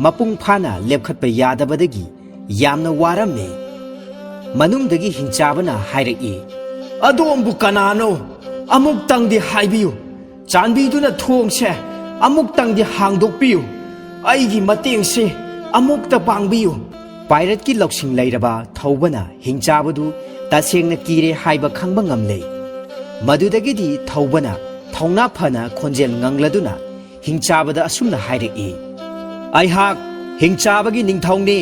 ꯃꯄꯨꯡ ꯐꯥꯅ ꯂꯦꯞꯈꯠꯄ ꯌꯥꯗꯕꯗꯒꯤ ꯌꯥꯝꯅ ꯋꯥꯔꯝꯃꯦ꯫ ꯃꯅꯨꯡꯗꯒꯤ ꯍꯤꯡꯆꯥꯕꯅ ꯍꯥꯏꯔꯛꯏ, ꯑꯗꯣꯝꯕꯨ ꯀꯅꯥꯅꯣ? ꯑꯃꯨꯛꯇꯪꯗꯤ ꯍꯥꯏꯕꯤꯌꯨ꯫ ꯆꯥꯟꯕꯤꯗꯨꯅ ꯊꯣꯡꯁꯦ ꯑꯃꯨꯛꯇꯪꯗꯤ ꯍꯥꯡꯗꯣꯛꯄꯤꯌꯨ꯫ ꯑꯩꯒꯤ ꯃꯇꯦꯡꯁꯦ ꯑꯃꯨꯛꯇ ꯄꯥꯡꯕꯤꯌꯨ꯫ ꯄꯥꯏꯔꯠꯀꯤ ꯂꯧꯁꯤꯡ ꯂꯩꯔꯕ ꯊꯧꯕꯅ ꯍꯤꯡꯆꯥꯕꯗꯨ ꯇꯁꯦꯡꯅ ꯀꯤꯔꯦ ꯍꯥꯏꯕ ꯈꯪꯕ ꯉꯝꯂꯦ꯫ ꯃꯗꯨꯗꯒꯤꯗꯤ ꯊꯧꯕꯅ ꯊꯧꯅꯥ ꯐꯅ ꯈꯣꯟꯖꯦꯜ ꯉꯪꯂꯗꯨꯅ ꯍꯤꯡꯆꯥꯕꯗ ꯑꯁꯨꯝꯅ ꯍꯥꯏꯔꯛꯏ, ꯑꯩꯍꯥꯛ ꯍꯤꯡꯆꯥꯕꯒꯤ ꯅꯤꯡꯊꯧꯅꯤ꯫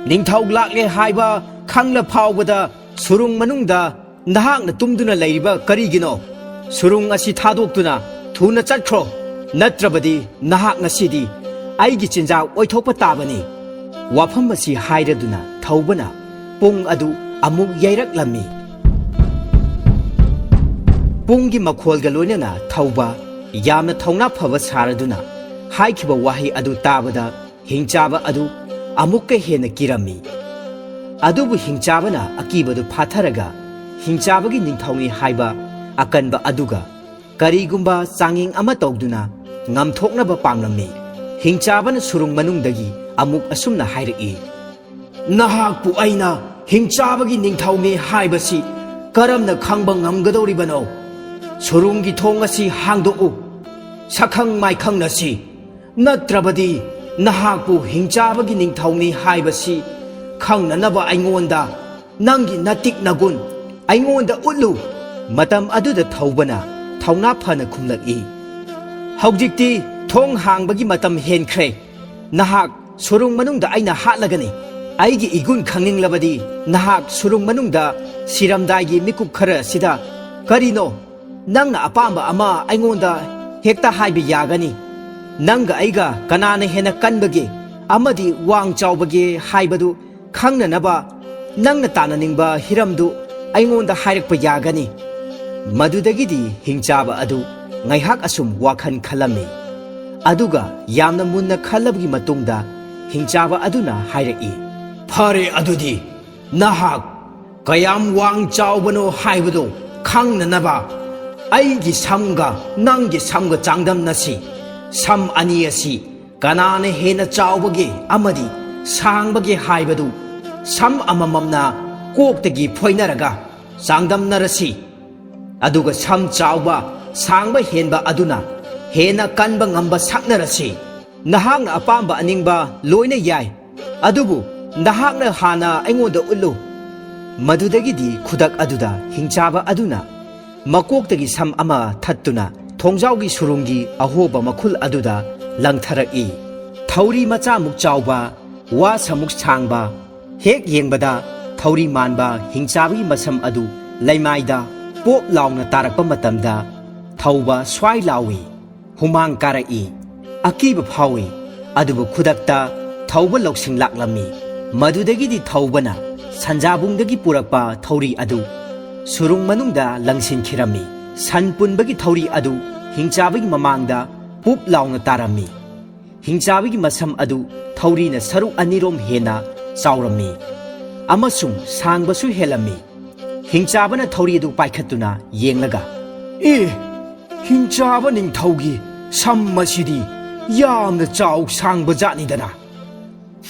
ꯅꯤꯡꯊꯧ ꯂꯥꯛꯂꯦ ꯍꯥꯏꯕ ꯈꯪꯂ ꯐꯥꯎꯕꯗ ꯁꯨꯔꯨꯡ ꯃꯅꯨꯡꯗ ꯅꯍꯥꯛꯅ ꯇꯨꯝꯗꯨꯅ ꯂꯩꯔꯤꯕ ꯀꯔꯤꯒꯤꯅꯣ? ꯁꯨꯔꯨꯡ ꯑꯁꯤ ꯊꯥꯗꯣꯛꯇꯨꯅ ꯊꯨꯅ ꯆꯠꯈ꯭ꯔꯣ꯫ ꯅꯠꯇ꯭ꯔꯕꯗꯤ ꯅꯍꯥꯛ ꯉꯁꯤꯗꯤ ꯑꯩꯒꯤ ꯆꯤꯟꯖꯥꯛ ꯑꯣꯏꯊꯣꯛꯄ ꯇꯥꯕꯅꯤ꯫ ꯋꯥꯐꯝ ꯑꯁꯤ ꯍꯥꯏꯔꯗꯨꯅ ꯊꯧꯕꯅ ꯄꯨꯡ ꯑꯗꯨ ꯑꯃꯨꯛ ꯌꯩꯔꯛꯂꯝꯃꯤ꯫ ꯄꯨꯡꯒꯤ ꯃꯈꯣꯜꯒ ꯂꯣꯏꯅꯅ ꯊꯧꯕ ꯌꯥꯝꯅ ꯊꯧꯅꯥ ꯐꯕ ꯁꯥꯔꯗꯨꯅ ꯍꯥꯏꯈꯤꯕ ꯋꯥꯍꯩ ꯑꯗꯨ ꯇꯥꯕꯗ ꯍꯤꯡꯆꯥꯕ ꯑꯗꯨ ꯑꯃꯨꯛꯀ ꯍꯦꯟꯅ ꯀꯤꯔꯝꯃꯤ꯫ ꯑꯗꯨꯕꯨ ꯍꯤꯡꯆꯥꯕꯅ ꯑꯀꯤꯕꯗꯨ ꯐꯥꯊꯔꯒ ꯍꯤꯡꯆꯥꯕꯒꯤ ꯅꯤꯡꯊꯧꯅꯤ ꯍꯥꯏꯕ ꯑꯀꯟꯕ ꯑꯗꯨꯒ ꯀꯔꯤꯒꯨꯝꯕ ꯆꯥꯡꯌꯦꯡ ꯑꯃ ꯇꯧꯗꯨꯅ ꯉꯝꯊꯣꯛꯅꯕ ꯄꯥꯝꯂꯝꯃꯤ꯫ ꯍꯤꯡꯆꯥꯕꯅ ꯁꯨꯔꯨꯡ ꯃꯅꯨꯡꯗꯒꯤ ꯑꯃꯨꯛ ꯑꯁꯨꯝꯅ ꯍꯥꯏꯔꯛꯏ, ꯅꯍꯥꯛꯄꯨ ꯑꯩꯅ ꯍꯤꯡꯆꯥꯕꯒꯤ ꯅꯤꯡꯊꯧꯅꯤ ꯍꯥꯏꯕꯁꯤ ꯀꯔꯝꯅ ꯈꯪꯕ ꯉꯝꯒꯗꯧꯔꯤꯕꯅꯣ? ꯁꯨꯔꯨꯡꯒꯤ ꯊꯣꯡ ꯑꯁꯤ ꯍꯥꯡꯗꯣꯛꯎ꯫ ꯁꯛꯈꯪ ꯃꯥꯏꯈꯪꯅꯁꯤ ꯅꯠꯇ꯭ꯔꯕꯗꯤ ꯅꯍꯥꯛꯄꯨ ꯍꯤꯡꯆꯥꯕꯒꯤ ꯅꯤꯡꯊꯧꯅꯤ ꯍꯥꯏꯕꯁꯤ ꯈꯪꯅꯅꯕ ꯑꯩꯉꯣꯟꯗ ꯅꯪꯒꯤ ꯅꯇꯤꯛ ꯅꯒꯨꯟ ꯑꯩꯉꯣꯟꯗ ꯎꯠꯂꯨ꯫ ꯃꯇꯝ ꯑꯗꯨꯗ ꯊꯧꯕꯅ ꯊꯧꯅꯥ ꯐꯅ ꯈꯨꯝꯂꯛꯏ, ꯍꯧꯖꯤꯛꯇꯤ ꯊꯣꯡ ꯍꯥꯡꯕꯒꯤ ꯃꯇꯝ ꯍꯦꯟꯈ꯭ꯔꯦ꯫ ꯅꯍꯥꯛ ꯁꯨꯔꯨꯡ ꯃꯅꯨꯡꯗ ꯑꯩꯅ ꯍꯥꯠꯂꯒꯅꯤ꯫ ꯑꯩꯒꯤ ꯏꯒꯨꯟ ꯈꯪꯅꯤꯡꯂꯕꯗꯤ ꯅꯍꯥꯛ ꯁꯨꯔꯨꯡ ꯃꯅꯨꯡꯗ ꯁꯤꯔꯝꯗꯥꯏꯒꯤ ꯃꯤꯀꯨꯞ ꯈꯔ ꯑꯁꯤꯗ ꯀꯔꯤꯅꯣ ꯅꯪꯅ ꯑꯄꯥꯝꯕ ꯑꯃ ꯑꯩꯉꯣꯟꯗ ꯍꯦꯛꯇ ꯍꯥꯏꯕ ꯌꯥꯒꯅꯤ꯫ ꯅꯪꯒ ꯑꯩꯒ ꯀꯅꯥꯅ ꯍꯦꯟꯅ ꯀꯟꯕꯒꯦ ꯑꯃꯗꯤ ꯋꯥꯡ ꯆꯥꯎꯕꯒꯦ ꯍꯥꯏꯕꯗꯨ ꯈꯪꯅꯅꯕ ꯅꯪꯅ ꯇꯥꯟꯅꯅꯤꯡꯕ ꯍꯤꯔꯝꯗꯨ ꯑꯩꯉꯣꯟꯗ ꯍꯥꯏꯔꯛꯄ ꯌꯥꯒꯅꯤ꯫ ꯃꯗꯨꯗꯒꯤꯗꯤ ꯍꯤꯡꯆꯥꯕ ꯑꯗꯨ ꯉꯥꯏꯍꯥꯛ ꯑꯁꯨꯝ ꯋꯥꯈꯜ ꯈꯜꯂꯝꯃꯤ꯫ ꯑꯗꯨꯒ ꯌꯥꯝꯅ ꯃꯨꯟꯅ ꯈꯜꯂꯕꯒꯤ ꯃꯇꯨꯡꯗ ꯍꯤꯡꯆꯥꯕ ꯑꯗꯨꯅ ꯍꯥꯏꯔꯛꯏ, ꯐꯔꯦ ꯑꯗꯨꯗꯤ ꯅꯍꯥꯛ ꯀꯌꯥꯝ ꯋꯥꯡ ꯆꯥꯎꯕꯅꯣ ꯍꯥꯏꯕꯗꯨ ꯈꯪꯅꯅꯕ ꯑꯩꯒꯤ ꯁꯝꯒ ꯅꯪꯒꯤ ꯁꯝꯒ ꯆꯥꯡꯗꯝꯅꯁꯤ꯫ ꯁꯝ ꯑꯅꯤ ꯑꯁꯤ ꯀꯅꯥꯅ ꯍꯦꯟꯅ ꯆꯥꯎꯕꯒꯦ ꯑꯃꯗꯤ ꯁꯥꯡꯕꯒꯦ ꯍꯥꯏꯕꯗꯨ ꯁꯝ ꯑꯃꯃꯝꯅ ꯀꯣꯛꯇꯒꯤ ꯐꯣꯏꯅꯔꯒ ꯆꯥꯡꯗꯝꯅꯔꯁꯤ꯫ ꯑꯗꯨꯒ ꯁꯝ ꯆꯥꯎꯕ ꯁꯥꯡꯕ ꯍꯦꯟꯕ ꯑꯗꯨꯅ ꯍꯦꯟꯅ ꯀꯟꯕ ꯉꯝꯕ ꯁꯛꯅꯔꯁꯤ꯫ ꯅꯍꯥꯛꯅ ꯑꯄꯥꯝꯕ ꯑꯅꯤꯡꯕ ꯂꯣꯏꯅ ꯌꯥꯏ, ꯑꯗꯨꯕꯨ ꯅꯍꯥꯛꯅ ꯍꯥꯟꯅ ꯑꯩꯉꯣꯟꯗ ꯎꯠꯂꯨ꯫ ꯃꯗꯨꯗꯒꯤꯗꯤ ꯈꯨꯗꯛ ꯑꯗꯨꯗ ꯍꯤꯡꯆꯥꯕ ꯑꯗꯨꯅ ꯃꯀꯣꯛꯇꯒꯤ ꯁꯝ ꯑꯃ ꯊꯠꯇꯨꯅ ꯊꯣꯡꯖꯥꯎꯒꯤ ꯁꯨꯔꯨꯡꯒꯤ ꯑꯍꯣꯕ ꯃꯈꯨꯜ ꯑꯗꯨꯗ ꯂꯪꯊꯔꯛꯏ꯫ ꯊꯧꯔꯤ ꯃꯆꯥꯃꯨꯛ ꯆꯥꯎꯕ, ꯋꯥ ꯁꯃꯨꯛ ꯁꯥꯡꯕ, ꯍꯦꯛ ꯌꯦꯡꯕꯗ ꯊꯧꯔꯤ ꯃꯥꯟꯕ ꯍꯤꯡꯆꯥꯕꯒꯤ ꯃꯁꯝ ꯑꯗꯨ ꯂꯩꯃꯥꯏꯗ ꯄꯣꯞ ꯂꯥꯎꯅ ꯇꯥꯔꯛꯄ ꯃꯇꯝꯗ ꯊꯧꯕ ꯁ꯭ꯋꯥꯏ ꯂꯥꯎꯏ, ꯍꯨꯃꯥꯡ ꯀꯥꯔꯛꯏ, ꯑꯀꯤꯕ ꯐꯥꯎꯏ꯫ ꯑꯗꯨꯕꯨ ꯈꯨꯗꯛꯇ ꯊꯧꯕ ꯂꯧꯁꯤꯡ ꯂꯥꯛꯂꯝꯃꯤ꯫ ꯃꯗꯨꯗꯒꯤꯗꯤ ꯊꯧꯕꯅ ꯁꯟꯖꯥꯕꯨꯡꯗꯒꯤ ꯄꯨꯔꯛꯄ ꯊꯧꯔꯤ ꯑꯗꯨ ꯁꯨꯔꯨꯡ ꯃꯅꯨꯡꯗ ꯂꯪꯁꯤꯟꯈꯤꯔꯝꯃꯤ꯫ ꯁꯟ ꯄꯨꯟꯕꯒꯤ ꯊꯧꯔꯤ ꯑꯗꯨ ꯍꯤꯡꯆꯥꯕꯒꯤ ꯃꯃꯥꯡꯗ ꯄꯨꯞ ꯂꯥꯎꯅ ꯇꯥꯔꯝꯃꯤ꯫ ꯍꯤꯡꯆꯥꯕꯒꯤ ꯃꯁꯝ ꯑꯗꯨ ꯊꯧꯔꯤꯅ ꯁꯔꯨꯛ ꯑꯅꯤꯔꯣꯝ ꯍꯦꯟꯅ ꯆꯥꯎꯔꯝꯃꯤ ꯑꯃꯁꯨꯡ ꯁꯥꯡꯕꯁꯨ ꯍꯦꯜꯂꯝꯃꯤ꯫ ꯍꯤꯡꯆꯥꯕꯅ ꯊꯧꯔꯤ ꯑꯗꯨ ꯄꯥꯏꯈꯠꯇꯨꯅ ꯌꯦꯡꯂꯒ, ꯍꯤꯡꯆꯥꯕ ꯅꯤꯡꯊꯧꯒꯤ ꯁꯝ ꯑꯁꯤꯗꯤ ꯌꯥꯝꯅ ꯆꯥꯎ ꯁꯥꯡꯕ ꯖꯥꯠꯅꯤꯗꯅ꯫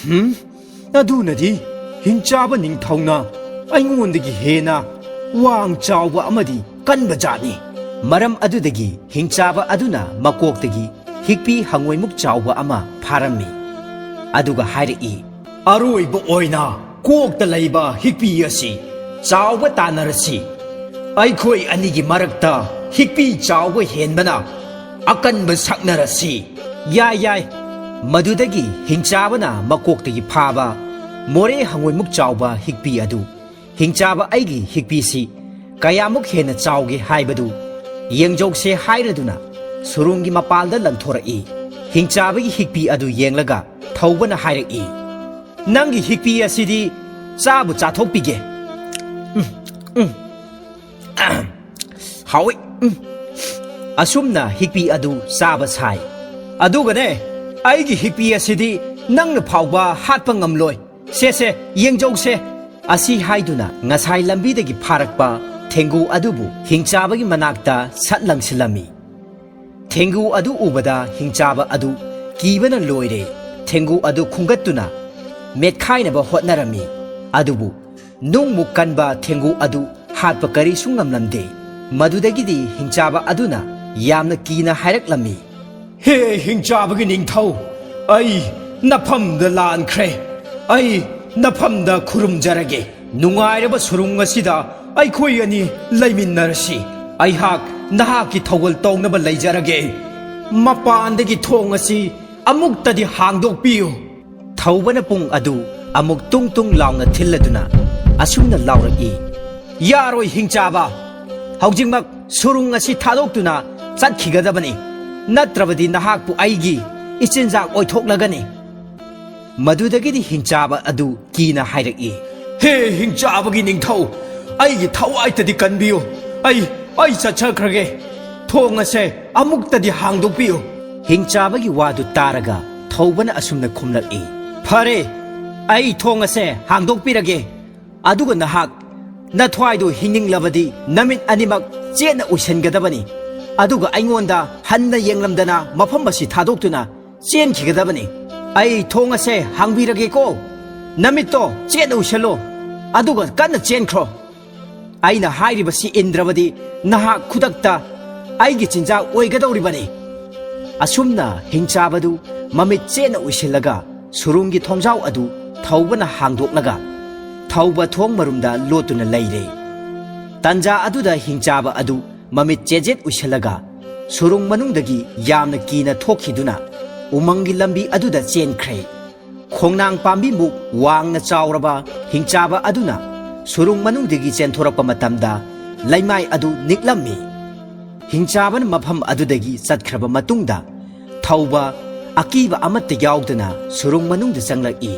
ꯑꯗꯨꯅꯗꯤ ꯍꯤꯡꯆꯥꯕ ꯅꯤꯡꯊꯧꯅ ꯑꯩꯉꯣꯟꯗꯒꯤ ꯍꯦꯟꯅ ꯋꯥꯡ ꯆꯥꯎꯕ ꯑꯃꯗꯤ ꯀꯟꯕ ꯖꯥꯠꯅꯤ꯫ ꯃꯔꯝ ꯑꯗꯨꯗꯒꯤ ꯍꯤꯡꯆꯥꯕ ꯑꯗꯨꯅ ꯃꯀꯣꯛꯇꯒꯤ ꯍꯤꯛꯄꯤ ꯍꯪꯉꯣꯏꯃꯨꯛ ꯆꯥꯎꯕ ꯑꯃ ꯐꯥꯔꯝꯃꯤ꯫ ꯑꯗꯨꯒ ꯍꯥꯏꯔꯛꯏ, ꯑꯔꯣꯏꯕ ꯑꯣꯏꯅ ꯀꯣꯛꯇ ꯂꯩꯕ ꯍꯤꯛꯄꯤ ꯑꯁꯤ ꯆꯥꯎꯕ ꯇꯥꯟꯅꯔꯁꯤ꯫ ꯑꯩꯈꯣꯏ ꯑꯅꯤꯒꯤ ꯃꯔꯛꯇ ꯍꯤꯛꯄꯤ ꯆꯥꯎꯕ ꯍꯦꯟꯕꯅ ꯑꯀꯟꯕ ꯁꯛꯅꯔꯁꯤ꯫ ꯌꯥꯏ ꯌꯥꯏ꯫ ꯃꯗꯨꯗꯒꯤ ꯍꯤꯡꯆꯥꯕꯅ ꯃꯀꯣꯛꯇꯒꯤ ꯐꯥꯕ ꯃꯣꯔꯦ ꯍꯪꯉꯣꯏꯃꯨꯛ ꯆꯥꯎꯕ ꯍꯤꯛꯄꯤ ꯑꯗꯨ ꯍꯤꯡꯆꯥꯕ ꯑꯩꯒꯤ ꯍꯤꯛꯄꯤꯁꯤ ꯀꯌꯥꯃꯨꯛ ꯍꯦꯟꯅ ꯆꯥꯎꯒꯦ ꯍꯥꯏꯕꯗꯨ ꯌꯦꯡꯖꯧꯁꯦ ꯍꯥꯏꯔꯗꯨꯅ ꯁꯨꯔꯨꯡꯒꯤ ꯃꯄꯥꯜꯗ ꯂꯪꯊꯣꯔꯛꯏ꯫ ꯍꯤꯡꯆꯥꯕꯒꯤ ꯍꯤꯛꯄꯤ ꯑꯗꯨ ꯌꯦꯡꯂꯒ ꯊꯧꯕꯅ ꯍꯥꯏꯔꯛꯏ, ꯅꯪꯒꯤ ꯍꯤꯛꯄꯤ ꯑꯁꯤꯗꯤ ꯆꯥꯕꯨ ꯆꯥꯊꯣꯛꯄꯤꯒꯦ꯫ ꯍꯥꯎꯏ꯫ ꯑꯁꯨꯝꯅ ꯍꯤꯛꯄꯤ ꯑꯗꯨ ꯆꯥꯕ ꯁꯥꯏ꯫ ꯑꯗꯨꯒꯅꯦ, ꯑꯩꯒꯤ ꯍꯤꯛꯄꯤ ꯑꯁꯤꯗꯤ ꯅꯪꯅ ꯐꯥꯎꯕ ꯍꯥꯠꯄ ꯉꯝꯂꯣꯏ꯫ ꯁꯦ ꯌꯦꯡꯖꯧꯁꯦ꯫ ꯑꯁꯤ ꯍꯥꯏꯗꯨꯅ ꯉꯁꯥꯏ ꯂꯝꯕꯤꯗꯒꯤ ꯐꯥꯔꯛꯄ ꯊꯦꯡꯒꯨ ꯑꯗꯨꯕꯨ ꯍꯤꯡꯆꯥꯕꯒꯤ ꯃꯅꯥꯛꯇ ꯁꯠ ꯂꯪꯁꯤꯜꯂꯝꯃꯤ꯫ ꯊꯦꯡꯒꯨ ꯑꯗꯨ ꯎꯕꯗ ꯍꯤꯡꯆꯥꯕ ꯑꯗꯨ ꯀꯤꯕꯅ ꯂꯣꯏꯔꯦ꯫ ꯊꯦꯡꯒꯨ ꯑꯗꯨ ꯈꯨꯡꯒꯠꯇꯨꯅ ꯃꯦꯠꯈꯥꯏꯅꯕ ꯍꯣꯠꯅꯔꯝꯃꯤ꯫ ꯑꯗꯨꯕꯨ ꯅꯨꯡꯃꯨꯛ ꯀꯟꯕ ꯊꯦꯡꯒꯨ ꯑꯗꯨ ꯍꯥꯠꯄ ꯀꯔꯤꯁꯨ ꯉꯝꯂꯝꯗꯦ꯫ ꯃꯗꯨꯗꯒꯤꯗꯤ ꯍꯤꯡꯆꯥꯕ ꯑꯗꯨꯅ ꯌꯥꯝꯅ ꯀꯤꯅ ꯍꯥꯏꯔꯛꯂꯝꯃꯤ, ꯍꯦ ꯍꯤꯡꯆꯥꯕꯒꯤ ꯅꯤꯡꯊꯧ, ꯑꯩ ꯅꯐꯝꯗ ꯂꯥꯟꯈ꯭ꯔꯦ꯫ ꯑꯩ ꯅꯐꯝꯗ ꯈꯨꯔꯨꯝꯖꯔꯒꯦ꯫ ꯅꯨꯡꯉꯥꯏꯔꯕ ꯁꯨꯔꯨꯡ ꯑꯁꯤꯗ ꯑꯩꯈꯣꯏ ꯑꯅꯤ ꯂꯩꯃꯤꯟꯅꯔꯁꯤ꯫ ꯑꯩꯍꯥꯛ ꯅꯍꯥꯛꯀꯤ ꯊꯧꯒꯜ ꯇꯧꯅꯕ ꯂꯩꯖꯔꯒꯦ꯫ ꯃꯄꯥꯟꯗꯒꯤ ꯊꯣꯡ ꯑꯁꯤ ꯑꯃꯨꯛꯇꯗꯤ ꯍꯥꯡꯗꯣꯛꯄꯤꯌꯨ꯫ ꯊꯧꯕꯅ ꯄꯨꯡ ꯑꯗꯨ ꯑꯃꯨꯛ ꯇꯨꯡ ꯇꯨꯡ ꯂꯥꯎꯅ ꯊꯤꯜꯂꯗꯨꯅ ꯑꯁꯨꯝꯅ ꯂꯥꯎꯔꯛꯏ, ꯌꯥꯔꯣꯏ ꯍꯤꯡꯆꯥꯕ, ꯍꯧꯖꯤꯛꯃꯛ ꯁꯨꯔꯨꯡ ꯑꯁꯤ ꯊꯥꯗꯣꯛꯇꯨꯅ ꯆꯠꯈꯤꯒꯗꯕꯅꯤ, ꯅꯠꯇ꯭ꯔꯕꯗꯤ ꯅꯍꯥꯛꯄꯨ ꯑꯩꯒꯤ ꯏꯆꯤꯟꯖꯥꯛ ꯑꯣꯏꯊꯣꯛꯂꯒꯅꯤ꯫ ꯃꯗꯨꯗꯒꯤꯗꯤ ꯍꯤꯡꯆꯥꯕ ꯑꯗꯨ ꯀꯤꯅ ꯍꯥꯏꯔꯛꯏ, ꯍꯦ ꯍꯤꯡꯆꯥꯕꯒꯤ ꯅꯤꯡꯊꯧ, ꯑꯩꯒꯤ ꯊꯋꯥꯏꯇꯗꯤ ꯀꯟꯕꯤꯌꯨ꯫ ꯑꯩ ꯆꯠꯆꯈ꯭ꯔꯒꯦ꯫ ꯊꯣꯡ ꯑꯁꯦ ꯑꯃꯨꯛꯇꯗꯤ ꯍꯥꯡꯗꯣꯛꯄꯤꯌꯨ꯫ ꯍꯤꯡꯆꯥꯕꯒꯤ ꯋꯥꯗꯨ ꯇꯥꯔꯒ ꯊꯧꯕꯅ ꯑꯁꯨꯝꯅ ꯈꯨꯝꯂꯛꯏ, ꯐꯔꯦ, ꯑꯩ ꯊꯣꯡ ꯑꯁꯦ ꯍꯥꯡꯗꯣꯛꯄꯤꯔꯒꯦ꯫ ꯑꯗꯨꯒ ꯅꯍꯥꯛ ꯅꯊ꯭ꯋꯥꯏꯗꯨ ꯍꯤꯡꯅꯤꯡꯂꯕꯗꯤ ꯅꯃꯤꯠ ꯑꯅꯤꯃꯛ ꯆꯦꯠꯅ ꯎꯏꯁꯤꯟꯒꯗꯕꯅꯤ꯫ ꯑꯗꯨꯒ ꯑꯩꯉꯣꯟꯗ ꯍꯟꯅ ꯌꯦꯡꯂꯝꯗꯅ ꯃꯐꯝ ꯑꯁꯤ ꯊꯥꯗꯣꯛꯇꯨꯅ ꯆꯦꯟꯈꯤꯒꯗꯕꯅꯤ꯫ ꯑꯩ ꯊꯣꯡ ꯑꯁꯦ ꯍꯥꯡꯕꯤꯔꯒꯦꯀꯣ꯫ ꯅꯃꯤꯠꯇꯣ ꯆꯦꯠꯅ ꯎꯏꯁꯜꯂꯣ, ꯑꯗꯨꯒ ꯀꯟꯅ ꯆꯦꯟꯈ꯭ꯔꯣ꯫ ꯑꯩꯅ ꯍꯥꯏꯔꯤꯕꯁꯤ ꯏꯟꯗ꯭ꯔꯕꯗꯤ ꯅꯍꯥꯛ ꯈꯨꯗꯛꯇ ꯑꯩꯒꯤ ꯆꯤꯟꯖꯥꯛ ꯑꯣꯏꯒꯗꯧꯔꯤꯕꯅꯤ꯫ ꯑꯁꯨꯝꯅ ꯍꯤꯡꯆꯥꯕꯗꯨ ꯃꯃꯤꯠ ꯆꯦꯠꯅ ꯎꯏꯁꯤꯜꯂꯒ ꯁꯨꯔꯨꯡꯒꯤ ꯊꯣꯡꯖꯥꯎ ꯑꯗꯨ ꯊꯧꯕꯅ ꯍꯥꯡꯗꯣꯛꯂꯒ ꯊꯧꯕ ꯊꯣꯡ ꯃꯔꯨꯝꯗ ꯂꯣꯠꯇꯨꯅ ꯂꯩꯔꯦ꯫ ꯇꯟꯖꯥ ꯑꯗꯨꯗ ꯍꯤꯡꯆꯥꯕ ꯑꯗꯨ ꯃꯃꯤꯠ ꯆꯦꯖꯦꯠ ꯎꯏꯁꯤꯜꯂꯒ ꯁꯨꯔꯨꯡ ꯃꯅꯨꯡꯗꯒꯤ ꯌꯥꯝꯅ ꯀꯤꯅ ꯊꯣꯛꯈꯤꯗꯨꯅ ꯎꯃꯪꯒꯤ ꯂꯝꯕꯤ ꯑꯗꯨꯗ ꯆꯦꯟꯈ꯭ꯔꯦ꯫ ꯈꯣꯡꯅꯥꯡ ꯄꯥꯝꯕꯤꯃꯨꯛ ꯋꯥꯡꯅ ꯆꯥꯎꯔꯕ ꯍꯤꯡꯆꯥꯕ ꯑꯗꯨꯅ ꯁꯨꯔꯨꯡ ꯃꯅꯨꯡꯗꯒꯤ ꯆꯦꯟꯊꯣꯔꯛꯄ ꯃꯇꯝꯗ ꯂꯩꯃꯥꯏ ꯑꯗꯨ ꯅꯤꯛꯂꯝꯃꯤ꯫ ꯍꯤꯡꯆꯥꯕꯅ ꯃꯐꯝ ꯑꯗꯨꯗꯒꯤ ꯆꯠꯈ꯭ꯔꯕ ꯃꯇꯨꯡꯗ ꯊꯧꯕ ꯑꯀꯤꯕ ꯑꯃꯠꯇ ꯌꯥꯎꯗꯅ ꯁꯨꯔꯨꯡ ꯃꯅꯨꯡꯗ ꯆꯪꯂꯛꯏ꯫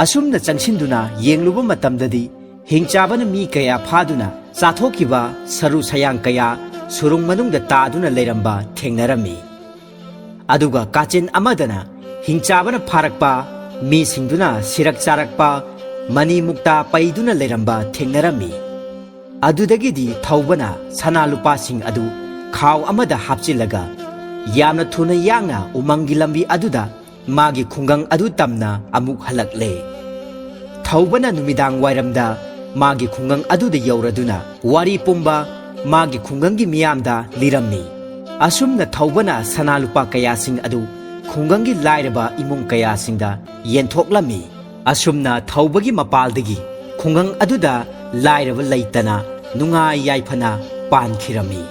ꯑꯁꯨꯝꯅ ꯆꯪꯁꯤꯟꯗꯨꯅ ꯌꯦꯡꯂꯨꯕ ꯃꯇꯝꯗꯗꯤ ꯍꯤꯡꯆꯥꯕꯅ ꯃꯤ ꯀꯌꯥ ꯐꯥꯗꯨꯅ ꯆꯥꯊꯣꯛꯈꯤꯕ ꯁꯔꯨ ꯁꯌꯥꯡ ꯀꯌꯥ ꯁꯨꯔꯨꯡ ꯃꯅꯨꯡꯗ ꯇꯥꯗꯨꯅ ꯂꯩꯔꯝꯕ ꯊꯦꯡꯅꯔꯝꯃꯤ꯫ ꯑꯗꯨꯒ ꯀꯥꯆꯤꯟ ꯑꯃꯗꯅ ꯍꯤꯡꯆꯥꯕꯅ ꯐꯥꯔꯛꯄ ꯃꯤꯁꯤꯡꯗꯨꯅ ꯁꯤꯔꯛ ꯆꯥꯔꯛꯄ ꯃꯅꯤ ꯃꯨꯛꯇꯥ ꯄꯩꯗꯨꯅ ꯂꯩꯔꯝꯕ ꯊꯦꯡꯅꯔꯝꯃꯤ꯫ ꯑꯗꯨꯗꯒꯤꯗꯤ ꯊꯧꯕꯅ ꯁꯅꯥ ꯂꯨꯄꯥꯁꯤꯡ ꯑꯗꯨ ꯈꯥꯎ ꯑꯃꯗ ꯍꯥꯞꯆꯤꯜꯂꯒ ꯌꯥꯝꯅ ꯊꯨꯅ ꯌꯥꯡꯅ ꯎꯃꯪꯒꯤ ꯂꯝꯕꯤ ꯑꯗꯨꯗ ꯃꯥꯒꯤ ꯈꯨꯡꯒꯪ ꯑꯗꯨ ꯇꯝꯅ ꯑꯃꯨꯛ ꯍꯜꯂꯛꯂꯦ꯫ ꯊꯧꯕꯅ ꯅꯨꯃꯤꯗꯥꯡ ꯋꯥꯏꯔꯝꯗ ꯃꯥꯒꯤ ꯈꯨꯡꯒꯪ ꯑꯗꯨꯗ ꯌꯧꯔꯗꯨꯅ ꯋꯥꯔꯤ ꯄꯨꯝꯕ ꯃꯥꯒꯤ ꯈꯨꯡꯒꯪꯒꯤ ꯃꯤꯌꯥꯝꯗ ꯂꯤꯔꯝꯃꯤ꯫ ꯑꯁꯨꯝꯅ ꯊꯧꯕꯅ ꯁꯅꯥ ꯂꯨꯄꯥ ꯀꯌꯥꯁꯤꯡ ꯑꯗꯨ ꯈꯨꯡꯒꯪꯒꯤ ꯂꯥꯏꯔꯕ ꯏꯃꯨꯡ ꯀꯌꯥꯁꯤꯡꯗ ꯌꯦꯟꯊꯣꯛꯂꯝꯃꯤ꯫ ꯑꯁꯨꯝꯅ ꯊꯧꯕꯒꯤ ꯃꯄꯥꯜꯗꯒꯤ ꯈꯨꯡꯒꯪ ꯑꯗꯨꯗ ꯂꯥꯏꯔꯕ ꯂꯩꯇꯅ ꯅꯨꯡꯉꯥꯏ ꯌꯥꯏꯐꯅ ꯄꯥꯟꯈꯤꯔꯝꯃꯤ꯫